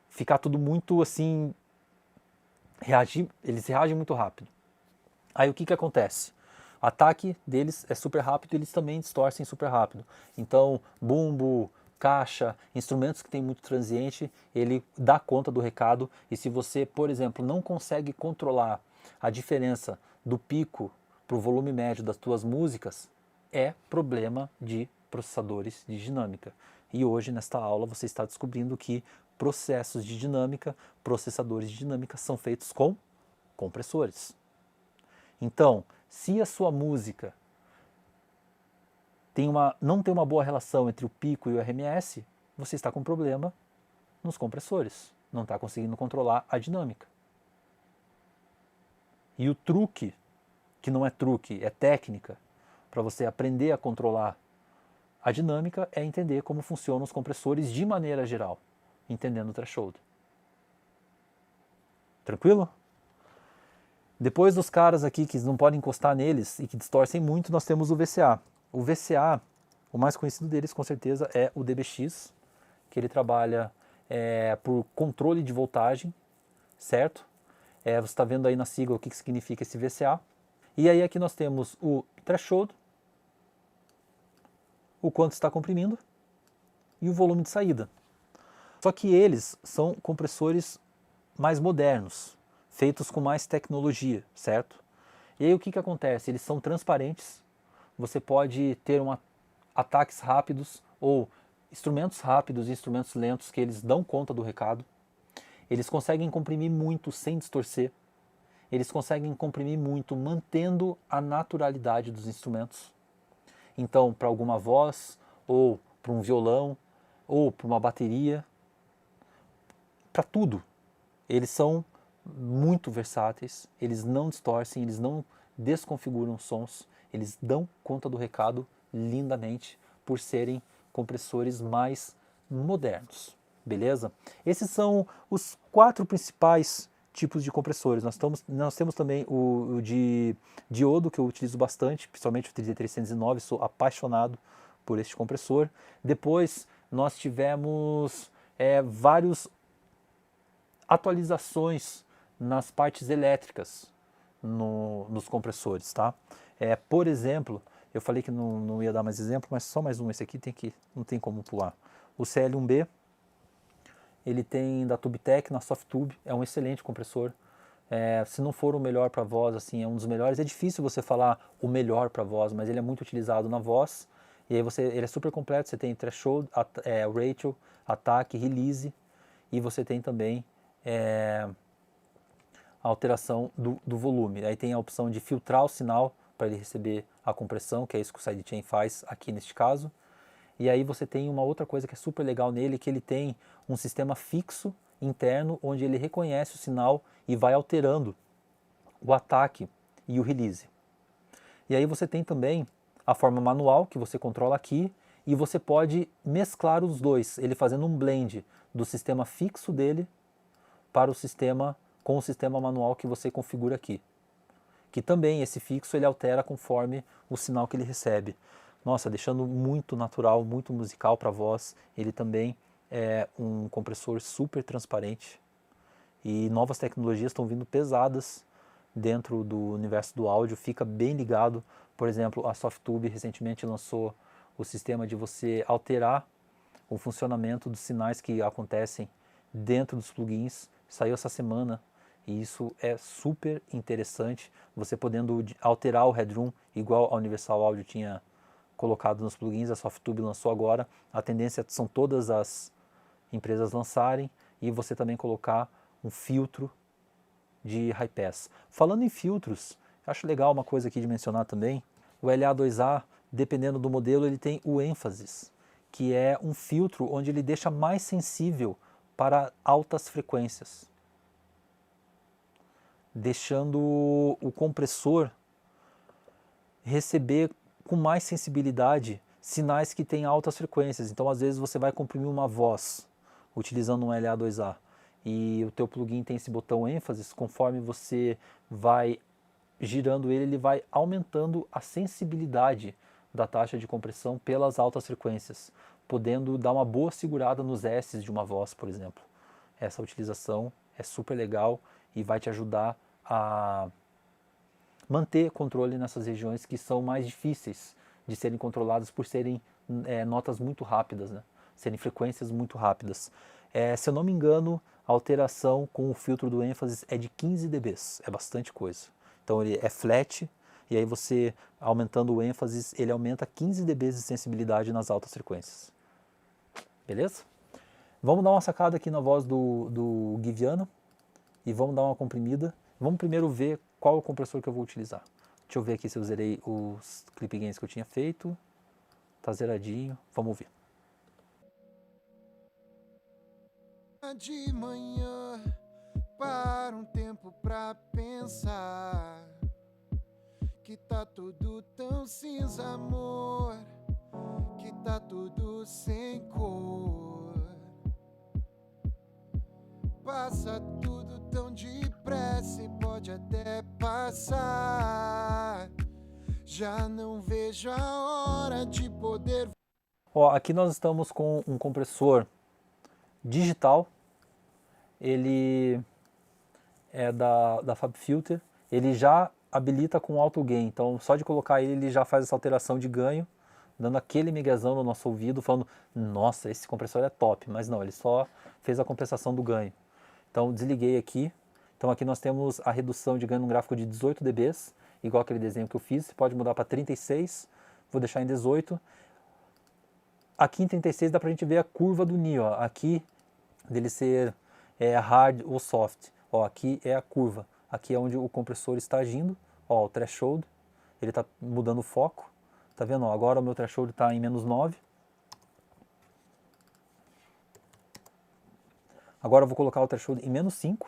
ficar tudo muito assim, eles reagem muito rápido. Aí o que acontece? O ataque deles é super rápido e eles também distorcem super rápido. Então, bumbo, caixa, instrumentos que tem muito transiente, ele dá conta do recado. E se você, por exemplo, não consegue controlar a diferença do pico para o volume médio das tuas músicas, é problema de processadores de dinâmica. E hoje, nesta aula, você está descobrindo que processos de dinâmica, processadores de dinâmica são feitos com compressores. Então, se a sua música não tem uma boa relação entre o pico e o RMS, você está com problema nos compressores, não está conseguindo controlar a dinâmica. E o truque, que não é truque, é técnica, para você aprender a controlar a dinâmica é entender como funcionam os compressores de maneira geral, entendendo o threshold. Tranquilo? Depois dos caras aqui que não podem encostar neles e que distorcem muito, nós temos o VCA. O VCA O mais conhecido deles, com certeza, é o DBX, que ele trabalha por controle de voltagem, certo? Você está vendo aí na sigla o que significa esse VCA. E aí aqui nós temos o threshold, o quanto está comprimindo e o volume de saída. Só que eles são compressores mais modernos, feitos com mais tecnologia, certo? E aí o que acontece? Eles são transparentes, você pode ter ataques rápidos ou instrumentos rápidos e instrumentos lentos que eles dão conta do recado. Eles conseguem comprimir muito sem distorcer. Eles conseguem comprimir muito mantendo a naturalidade dos instrumentos. Então, para alguma voz, ou para um violão, ou para uma bateria, para tudo. Eles são muito versáteis, eles não distorcem, eles não desconfiguram sons, eles dão conta do recado lindamente por serem compressores mais modernos, beleza? Esses são os 4 principais tipos de compressores. Nós temos também o de diodo, que eu utilizo bastante, principalmente o 3309, sou apaixonado por este compressor. Depois nós tivemos várias atualizações nas partes elétricas nos compressores, tá? Por exemplo, eu falei que não ia dar mais exemplo, mas só mais um, esse aqui não tem como pular. O CL1B, ele tem da Tubetech na Softube, é um excelente compressor. Se não for o melhor para voz, assim, é um dos melhores. É difícil você falar o melhor para voz, mas ele é muito utilizado na voz. E aí ele é super completo, você tem threshold, ratio, attack, release, e você tem também a alteração do volume. Aí tem a opção de filtrar o sinal para ele receber a compressão, que é isso que o sidechain faz aqui neste caso. E aí você tem uma outra coisa que é super legal nele, que ele tem um sistema fixo interno, onde ele reconhece o sinal e vai alterando o ataque e o release. E aí você tem também a forma manual, que você controla aqui, e você pode mesclar os dois, ele fazendo um blend do sistema fixo dele para o sistema com o sistema manual que você configura aqui. Que também esse fixo ele altera conforme o sinal que ele recebe. Nossa, deixando muito natural, muito musical para a voz. Ele também é um compressor super transparente. E novas tecnologias estão vindo pesadas dentro do universo do áudio. Fica bem ligado. Por exemplo, a Softube recentemente lançou o sistema de você alterar o funcionamento dos sinais que acontecem dentro dos plugins. Saiu essa semana. E isso é super interessante, você podendo alterar o headroom, igual a Universal Audio tinha colocado nos plugins, a Softube lançou agora. A tendência são todas as empresas lançarem e você também colocar um filtro de high pass. Falando em filtros, acho legal uma coisa aqui de mencionar também, o LA2A, dependendo do modelo, ele tem o ênfasis, que é um filtro onde ele deixa mais sensível para altas frequências, deixando o compressor receber com mais sensibilidade sinais que têm altas frequências. Então, às vezes, você vai comprimir uma voz utilizando um LA2A e o teu plugin tem esse botão ênfase, conforme você vai girando ele vai aumentando a sensibilidade da taxa de compressão pelas altas frequências, podendo dar uma boa segurada nos S's de uma voz, por exemplo. Essa utilização é super legal e vai te ajudar a manter controle nessas regiões que são mais difíceis de serem controladas por serem notas muito rápidas, né? Serem frequências muito rápidas. Se eu não me engano, a alteração com o filtro do ênfase é de 15 dB, é bastante coisa. Então ele é flat, e aí você, aumentando o ênfase, ele aumenta 15 dB de sensibilidade nas altas frequências. Beleza? Vamos dar uma sacada aqui na voz do Giviano e vamos dar uma comprimida. Vamos primeiro ver qual é o compressor que eu vou utilizar. Deixa eu ver aqui se eu zerei os clip gains que eu tinha feito. Tá zeradinho, vamos ver. De manhã, para um tempo pra pensar que tá tudo tão cinza, amor, que tá tudo sem cor. Passa tudo tão depressa e pode até passar. Já não vejo a hora de poder Ó, aqui nós estamos com um compressor digital, ele é da FabFilter, ele já habilita com alto gain, então só de colocar ele já faz essa alteração de ganho, dando aquele miguezão no nosso ouvido, falando, nossa, esse compressor é top, mas não, ele só fez a compensação do ganho. Então desliguei aqui, então aqui nós temos a redução de ganho no gráfico de 18 dB, igual aquele desenho que eu fiz, você pode mudar para 36, vou deixar em 18. Aqui em 36 dá pra gente ver a curva do Ni, ó. Aqui dele ser hard ou soft. Ó, aqui é a curva. Aqui é onde o compressor está agindo. Ó, o threshold, ele está mudando o foco. Tá vendo? Ó, agora o meu threshold está em -9. Agora eu vou colocar o threshold em -5.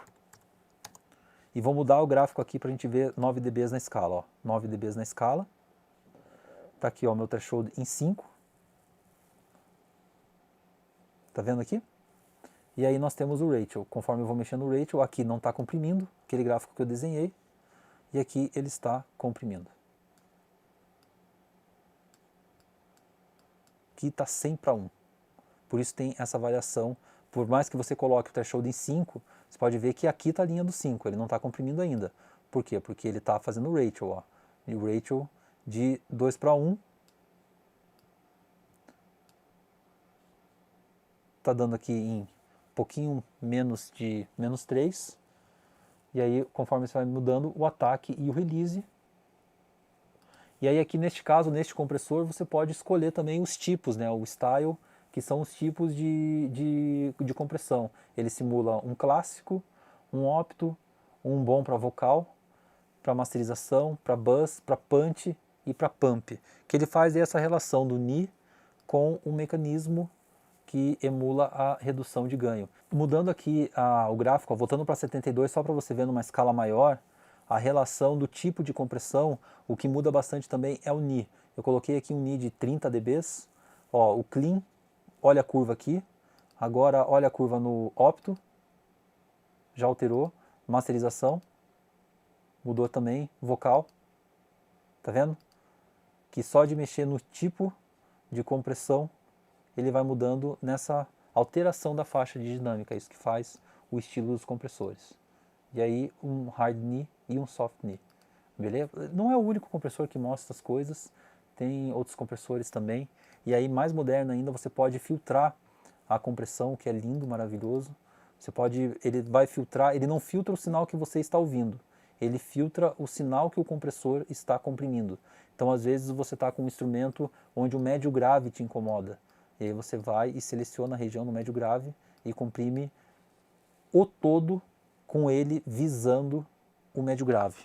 E vou mudar o gráfico aqui para a gente ver 9 dB na escala. Ó. 9 dB na escala. Tá aqui ó, o meu threshold em 5. Tá vendo aqui? E aí nós temos o ratio. Conforme eu vou mexendo no ratio, aqui não está comprimindo, aquele gráfico que eu desenhei. E aqui ele está comprimindo. Aqui está 100 para 1. Por isso tem essa variação. Por mais que você coloque o threshold em 5, você pode ver que aqui está a linha do 5, ele não está comprimindo ainda. Por quê? Porque ele está fazendo o ratio. Ó. E o ratio de 2 para 1 está dando aqui em pouquinho menos de -3. E aí, conforme você vai mudando, o ataque e o release. E aí aqui neste caso, neste compressor, você pode escolher também os tipos, né? O style, que são os tipos de compressão. Ele simula um clássico, um opto, um bom para vocal, para masterização, para buzz, para punch e para pump. Que ele faz essa relação do Ni com o mecanismo que emula a redução de ganho. Mudando aqui o gráfico, ó, voltando para 72, só para você ver numa escala maior, a relação do tipo de compressão, o que muda bastante também é o Ni. Eu coloquei aqui um Ni de 30 dB, ó, o clean, olha a curva aqui, agora olha a curva no opto, já alterou, masterização, mudou também, vocal, tá vendo? Que só de mexer no tipo de compressão, ele vai mudando nessa alteração da faixa de dinâmica, isso que faz o estilo dos compressores. E aí um hard knee e um soft knee, beleza? Não é o único compressor que mostra essas coisas, tem outros compressores também. E aí mais moderno ainda, você pode filtrar a compressão, que é lindo, maravilhoso. Você pode, ele vai filtrar, ele não filtra o sinal que você está ouvindo, ele filtra o sinal que o compressor está comprimindo. Então às vezes você está com um instrumento onde o médio grave te incomoda. E aí você vai e seleciona a região no médio grave e comprime o todo com ele visando o médio grave.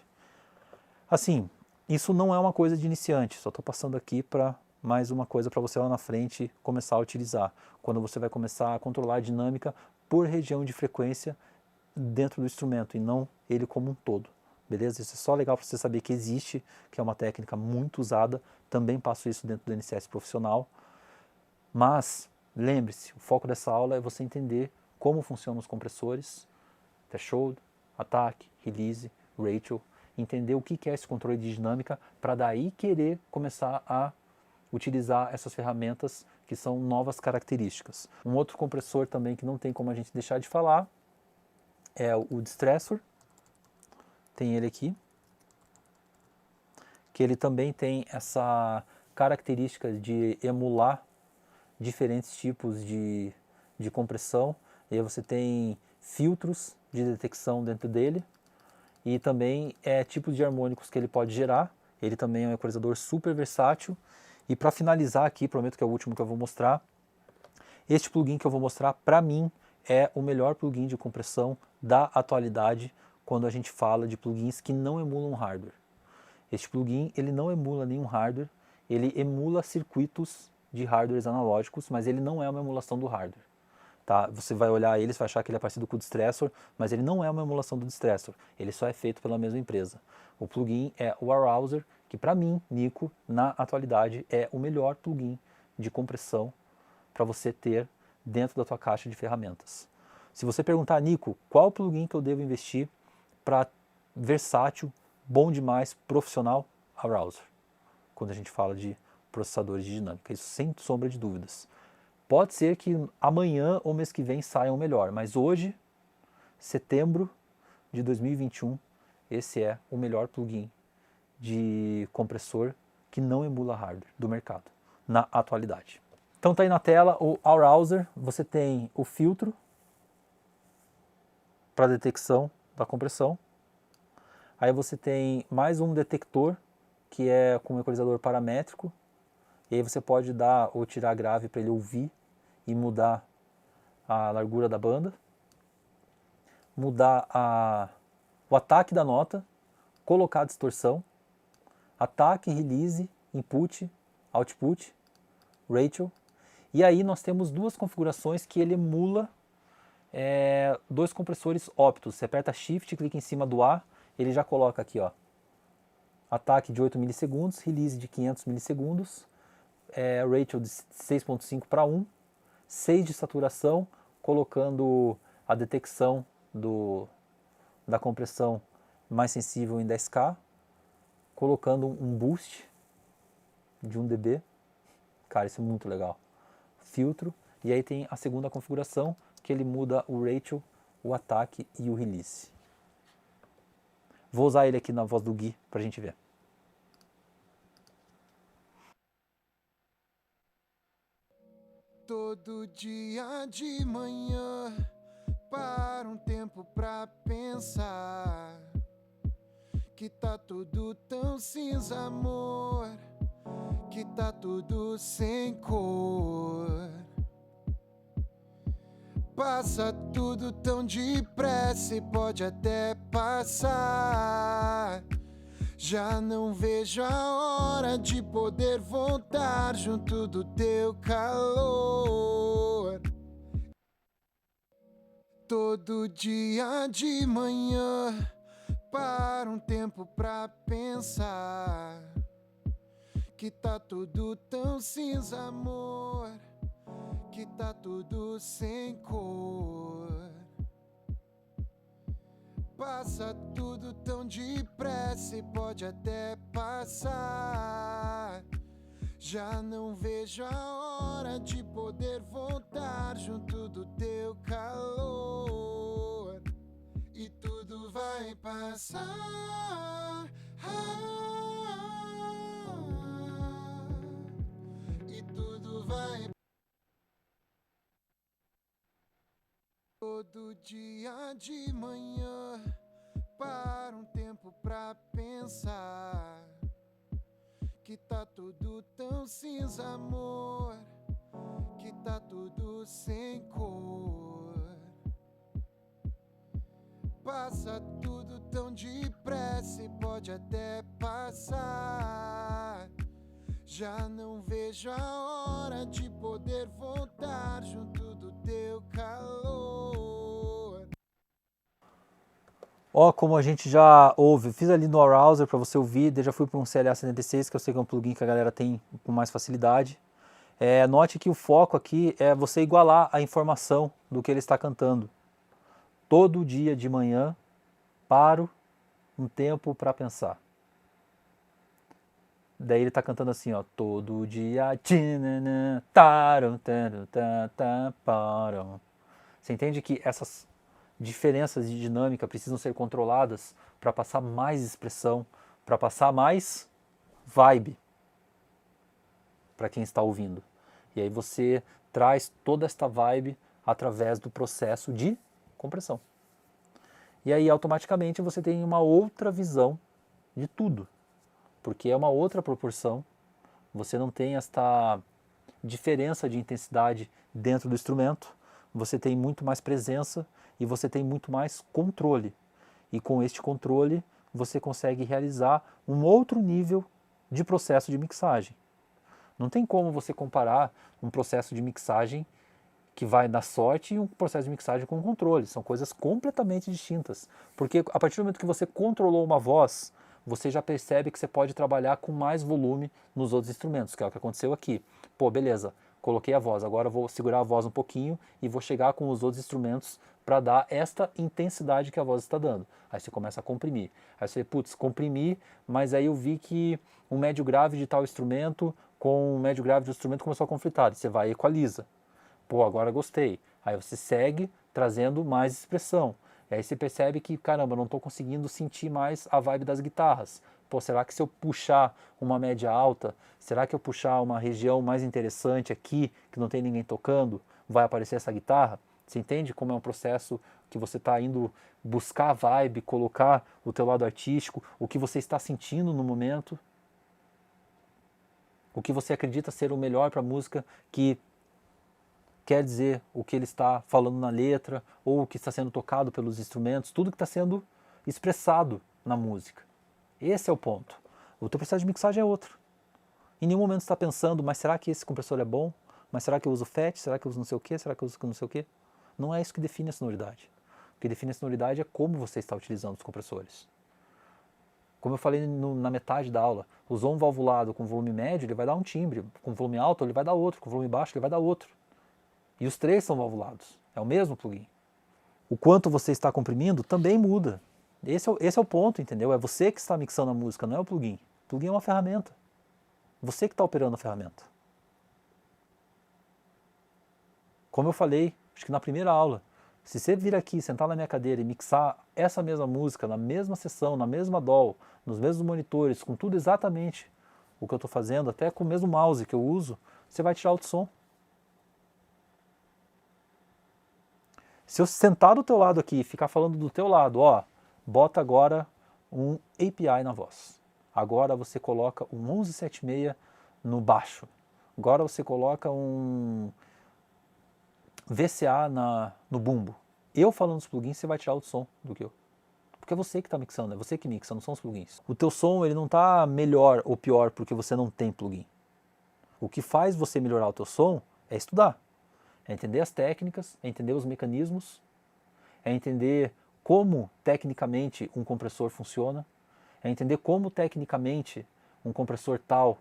Assim, isso não é uma coisa de iniciante, só estou passando aqui para mais uma coisa para você lá na frente começar a utilizar. Quando você vai começar a controlar a dinâmica por região de frequência dentro do instrumento e não ele como um todo. Beleza? Isso é só legal para você saber que existe, que é uma técnica muito usada. Também passo isso dentro do NCS profissional. Mas, lembre-se, o foco dessa aula é você entender como funcionam os compressores, threshold, ataque, release, ratio, entender o que é esse controle de dinâmica, para daí querer começar a utilizar essas ferramentas que são novas características. Um outro compressor também que não tem como a gente deixar de falar é o Distressor, tem ele aqui, que ele também tem essa característica de emular diferentes tipos de compressão, e aí você tem filtros de detecção dentro dele, e também tipos de harmônicos que ele pode gerar. Ele também é um equalizador super versátil. E para finalizar aqui, prometo que é o último que eu vou mostrar, este plugin que eu vou mostrar, para mim, é o melhor plugin de compressão da atualidade quando a gente fala de plugins que não emulam hardware. Este plugin ele não emula nenhum hardware, ele emula circuitos de hardwares analógicos, mas ele não é uma emulação do hardware. Tá? Você vai olhar ele, você vai achar que ele é parecido com o Distressor, mas ele não é uma emulação do Distressor, ele só é feito pela mesma empresa. O plugin é o Arouser, que para mim, Nico, na atualidade, é o melhor plugin de compressão para você ter dentro da tua caixa de ferramentas. Se você perguntar, Nico, qual plugin que eu devo investir para versátil, bom demais, profissional? Arouser, quando a gente fala de processadores de dinâmica, isso sem sombra de dúvidas. Pode ser que amanhã ou mês que vem saiam melhor, mas hoje, setembro de 2021, esse é o melhor plugin de compressor que não emula hardware do mercado, na atualidade. Então tá aí na tela o Arousr, você tem o filtro para detecção da compressão, aí você tem mais um detector, que é com um equalizador paramétrico, e aí você pode dar ou tirar grave para ele ouvir e mudar a largura da banda, mudar o ataque da nota, colocar a distorção, ataque, release, input, output, ratio, e aí nós temos duas configurações que ele emula dois compressores ópticos. Você aperta Shift, clica em cima do A, ele já coloca aqui, ó, ataque de 8 milissegundos, release de 500 milissegundos, ratio de 6.5 para 1, 6 de saturação, colocando a detecção da compressão mais sensível em 10K, colocando um boost de 1 dB, cara, isso é muito legal, filtro, e aí tem a segunda configuração, que ele muda o ratio, o ataque e o release. Vou usar ele aqui na voz do Gui pra gente ver. Todo dia de manhã, para um tempo pra pensar que tá tudo tão cinza, amor, que tá tudo sem cor. Passa tudo tão depressa e pode até passar. Já não vejo a hora de poder voltar junto do teu calor. Todo dia de manhã, para um tempo pra pensar que tá tudo tão cinza, amor, que tá tudo sem cor. Passa tudo tão depressa e pode até passar. Já não vejo a hora de poder voltar junto do teu calor. E tudo vai passar. E tudo vai. Todo dia de manhã, para um tempo pra pensar que tá tudo tão cinza, amor, que tá tudo sem cor. Passa tudo tão depressa e pode até passar. Já não vejo a hora de poder voltar junto do teu calor. Ó, como a gente já ouve, fiz ali no Arousr para você ouvir, já fui para um CLA76, que eu sei que é um plugin que a galera tem com mais facilidade. Note que o foco aqui é você igualar a informação do que ele está cantando. Todo dia de manhã, paro um tempo para pensar. Daí ele está cantando assim, ó, todo dia, você entende que essas diferenças de dinâmica precisam ser controladas para passar mais expressão, para passar mais vibe para quem está ouvindo. E aí você traz toda esta vibe através do processo de compressão. E aí automaticamente você tem uma outra visão de tudo, porque é uma outra proporção, você não tem esta diferença de intensidade dentro do instrumento, você tem muito mais presença e você tem muito mais controle. E com este controle você consegue realizar um outro nível de processo de mixagem. Não tem como você comparar um processo de mixagem que vai na sorte e um processo de mixagem com controle. São coisas completamente distintas. Porque a partir do momento que você controlou uma voz, você já percebe que você pode trabalhar com mais volume nos outros instrumentos, que é o que aconteceu aqui. Pô, beleza, coloquei a voz, agora eu vou segurar a voz um pouquinho e vou chegar com os outros instrumentos para dar esta intensidade que a voz está dando. Aí você começa a comprimir. Aí você, putz, comprimi, mas aí eu vi que um médio grave de tal instrumento com o médio grave do instrumento começou a conflitar, você vai e equaliza. Pô, agora gostei. Aí você segue trazendo mais expressão. E aí você percebe que, caramba, não estou conseguindo sentir mais a vibe das guitarras. Pô, será que se eu puxar uma média alta, será que eu puxar uma região mais interessante aqui, que não tem ninguém tocando, vai aparecer essa guitarra? Você entende como é um processo que você está indo buscar a vibe, colocar o teu lado artístico, o que você está sentindo no momento, o que você acredita ser o melhor para a música, que quer dizer o que ele está falando na letra, ou o que está sendo tocado pelos instrumentos, tudo que está sendo expressado na música. Esse é o ponto. O teu processo de mixagem é outro. Em nenhum momento você está pensando, mas será que esse compressor é bom? Mas será que eu uso FET? Será que eu uso não sei o quê? Será que eu uso não sei o quê? Não é isso que define a sonoridade. O que define a sonoridade é como você está utilizando os compressores. Como eu falei na metade da aula, usou um valvulado com volume médio, ele vai dar um timbre. Com volume alto, ele vai dar outro. Com volume baixo, ele vai dar outro. E os três são valvulados. É o mesmo plugin. O quanto você está comprimindo também muda. Esse é o ponto, entendeu? É você que está mixando a música, não é o plugin. O plugin é uma ferramenta. Você que está operando a ferramenta. Como eu falei, acho que na primeira aula, se você vir aqui, sentar na minha cadeira e mixar essa mesma música, na mesma sessão, na mesma DAW, nos mesmos monitores, com tudo exatamente o que eu estou fazendo, até com o mesmo mouse que eu uso, você vai tirar outro som. Se eu sentar do teu lado aqui e ficar falando do teu lado, ó, bota agora um API na voz. Agora você coloca um 1176 no baixo. Agora você coloca um VCA no bumbo. Eu falando os plugins, você vai tirar o som do que eu. Porque é você que está mixando, é você que mixa, não são os plugins. O teu som ele não está melhor ou pior porque você não tem plugin. O que faz você melhorar o teu som é estudar. É entender as técnicas, é entender os mecanismos, é entender como tecnicamente um compressor funciona, é entender como tecnicamente um compressor tal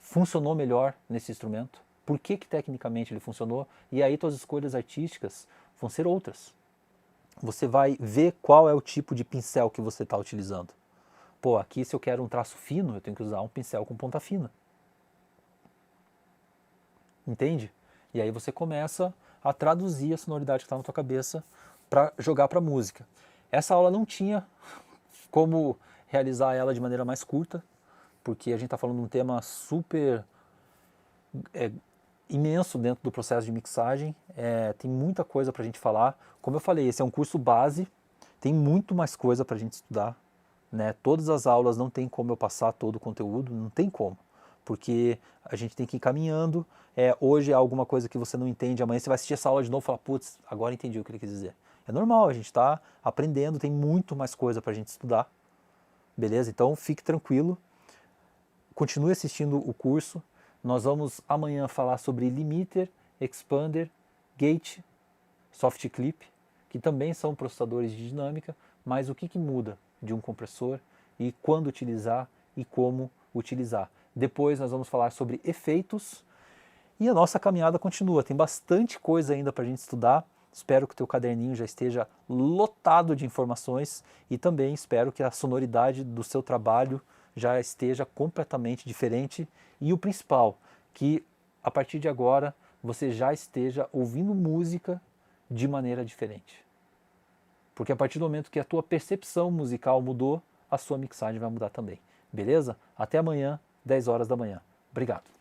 funcionou melhor nesse instrumento, por que tecnicamente ele funcionou, e aí tuas escolhas artísticas vão ser outras. Você vai ver qual é o tipo de pincel que você está utilizando. Pô, aqui se eu quero um traço fino, eu tenho que usar um pincel com ponta fina. Entende? E aí você começa a traduzir a sonoridade que está na tua cabeça para jogar para a música. Essa aula não tinha como realizar ela de maneira mais curta, porque a gente está falando de um tema super imenso dentro do processo de mixagem, tem muita coisa para a gente falar. Como eu falei, esse é um curso base, tem muito mais coisa para a gente estudar, né? Todas as aulas não tem como eu passar todo o conteúdo, não tem como, porque a gente tem que ir caminhando. Hoje é alguma coisa que você não entende, amanhã você vai assistir essa aula de novo e falar, putz, agora entendi o que ele quis dizer. É normal, a gente está aprendendo, tem muito mais coisa para a gente estudar, beleza? Então fique tranquilo, continue assistindo o curso. Nós vamos amanhã falar sobre limiter, expander, gate, soft clip, que também são processadores de dinâmica, mas o que muda de um compressor e quando utilizar e como utilizar. Depois nós vamos falar sobre efeitos e a nossa caminhada continua. Tem bastante coisa ainda para a gente estudar. Espero que o teu caderninho já esteja lotado de informações e também espero que a sonoridade do seu trabalho já esteja completamente diferente e o principal, que a partir de agora você já esteja ouvindo música de maneira diferente. Porque a partir do momento que a tua percepção musical mudou, a sua mixagem vai mudar também. Beleza? Até amanhã, 10 horas da manhã. Obrigado.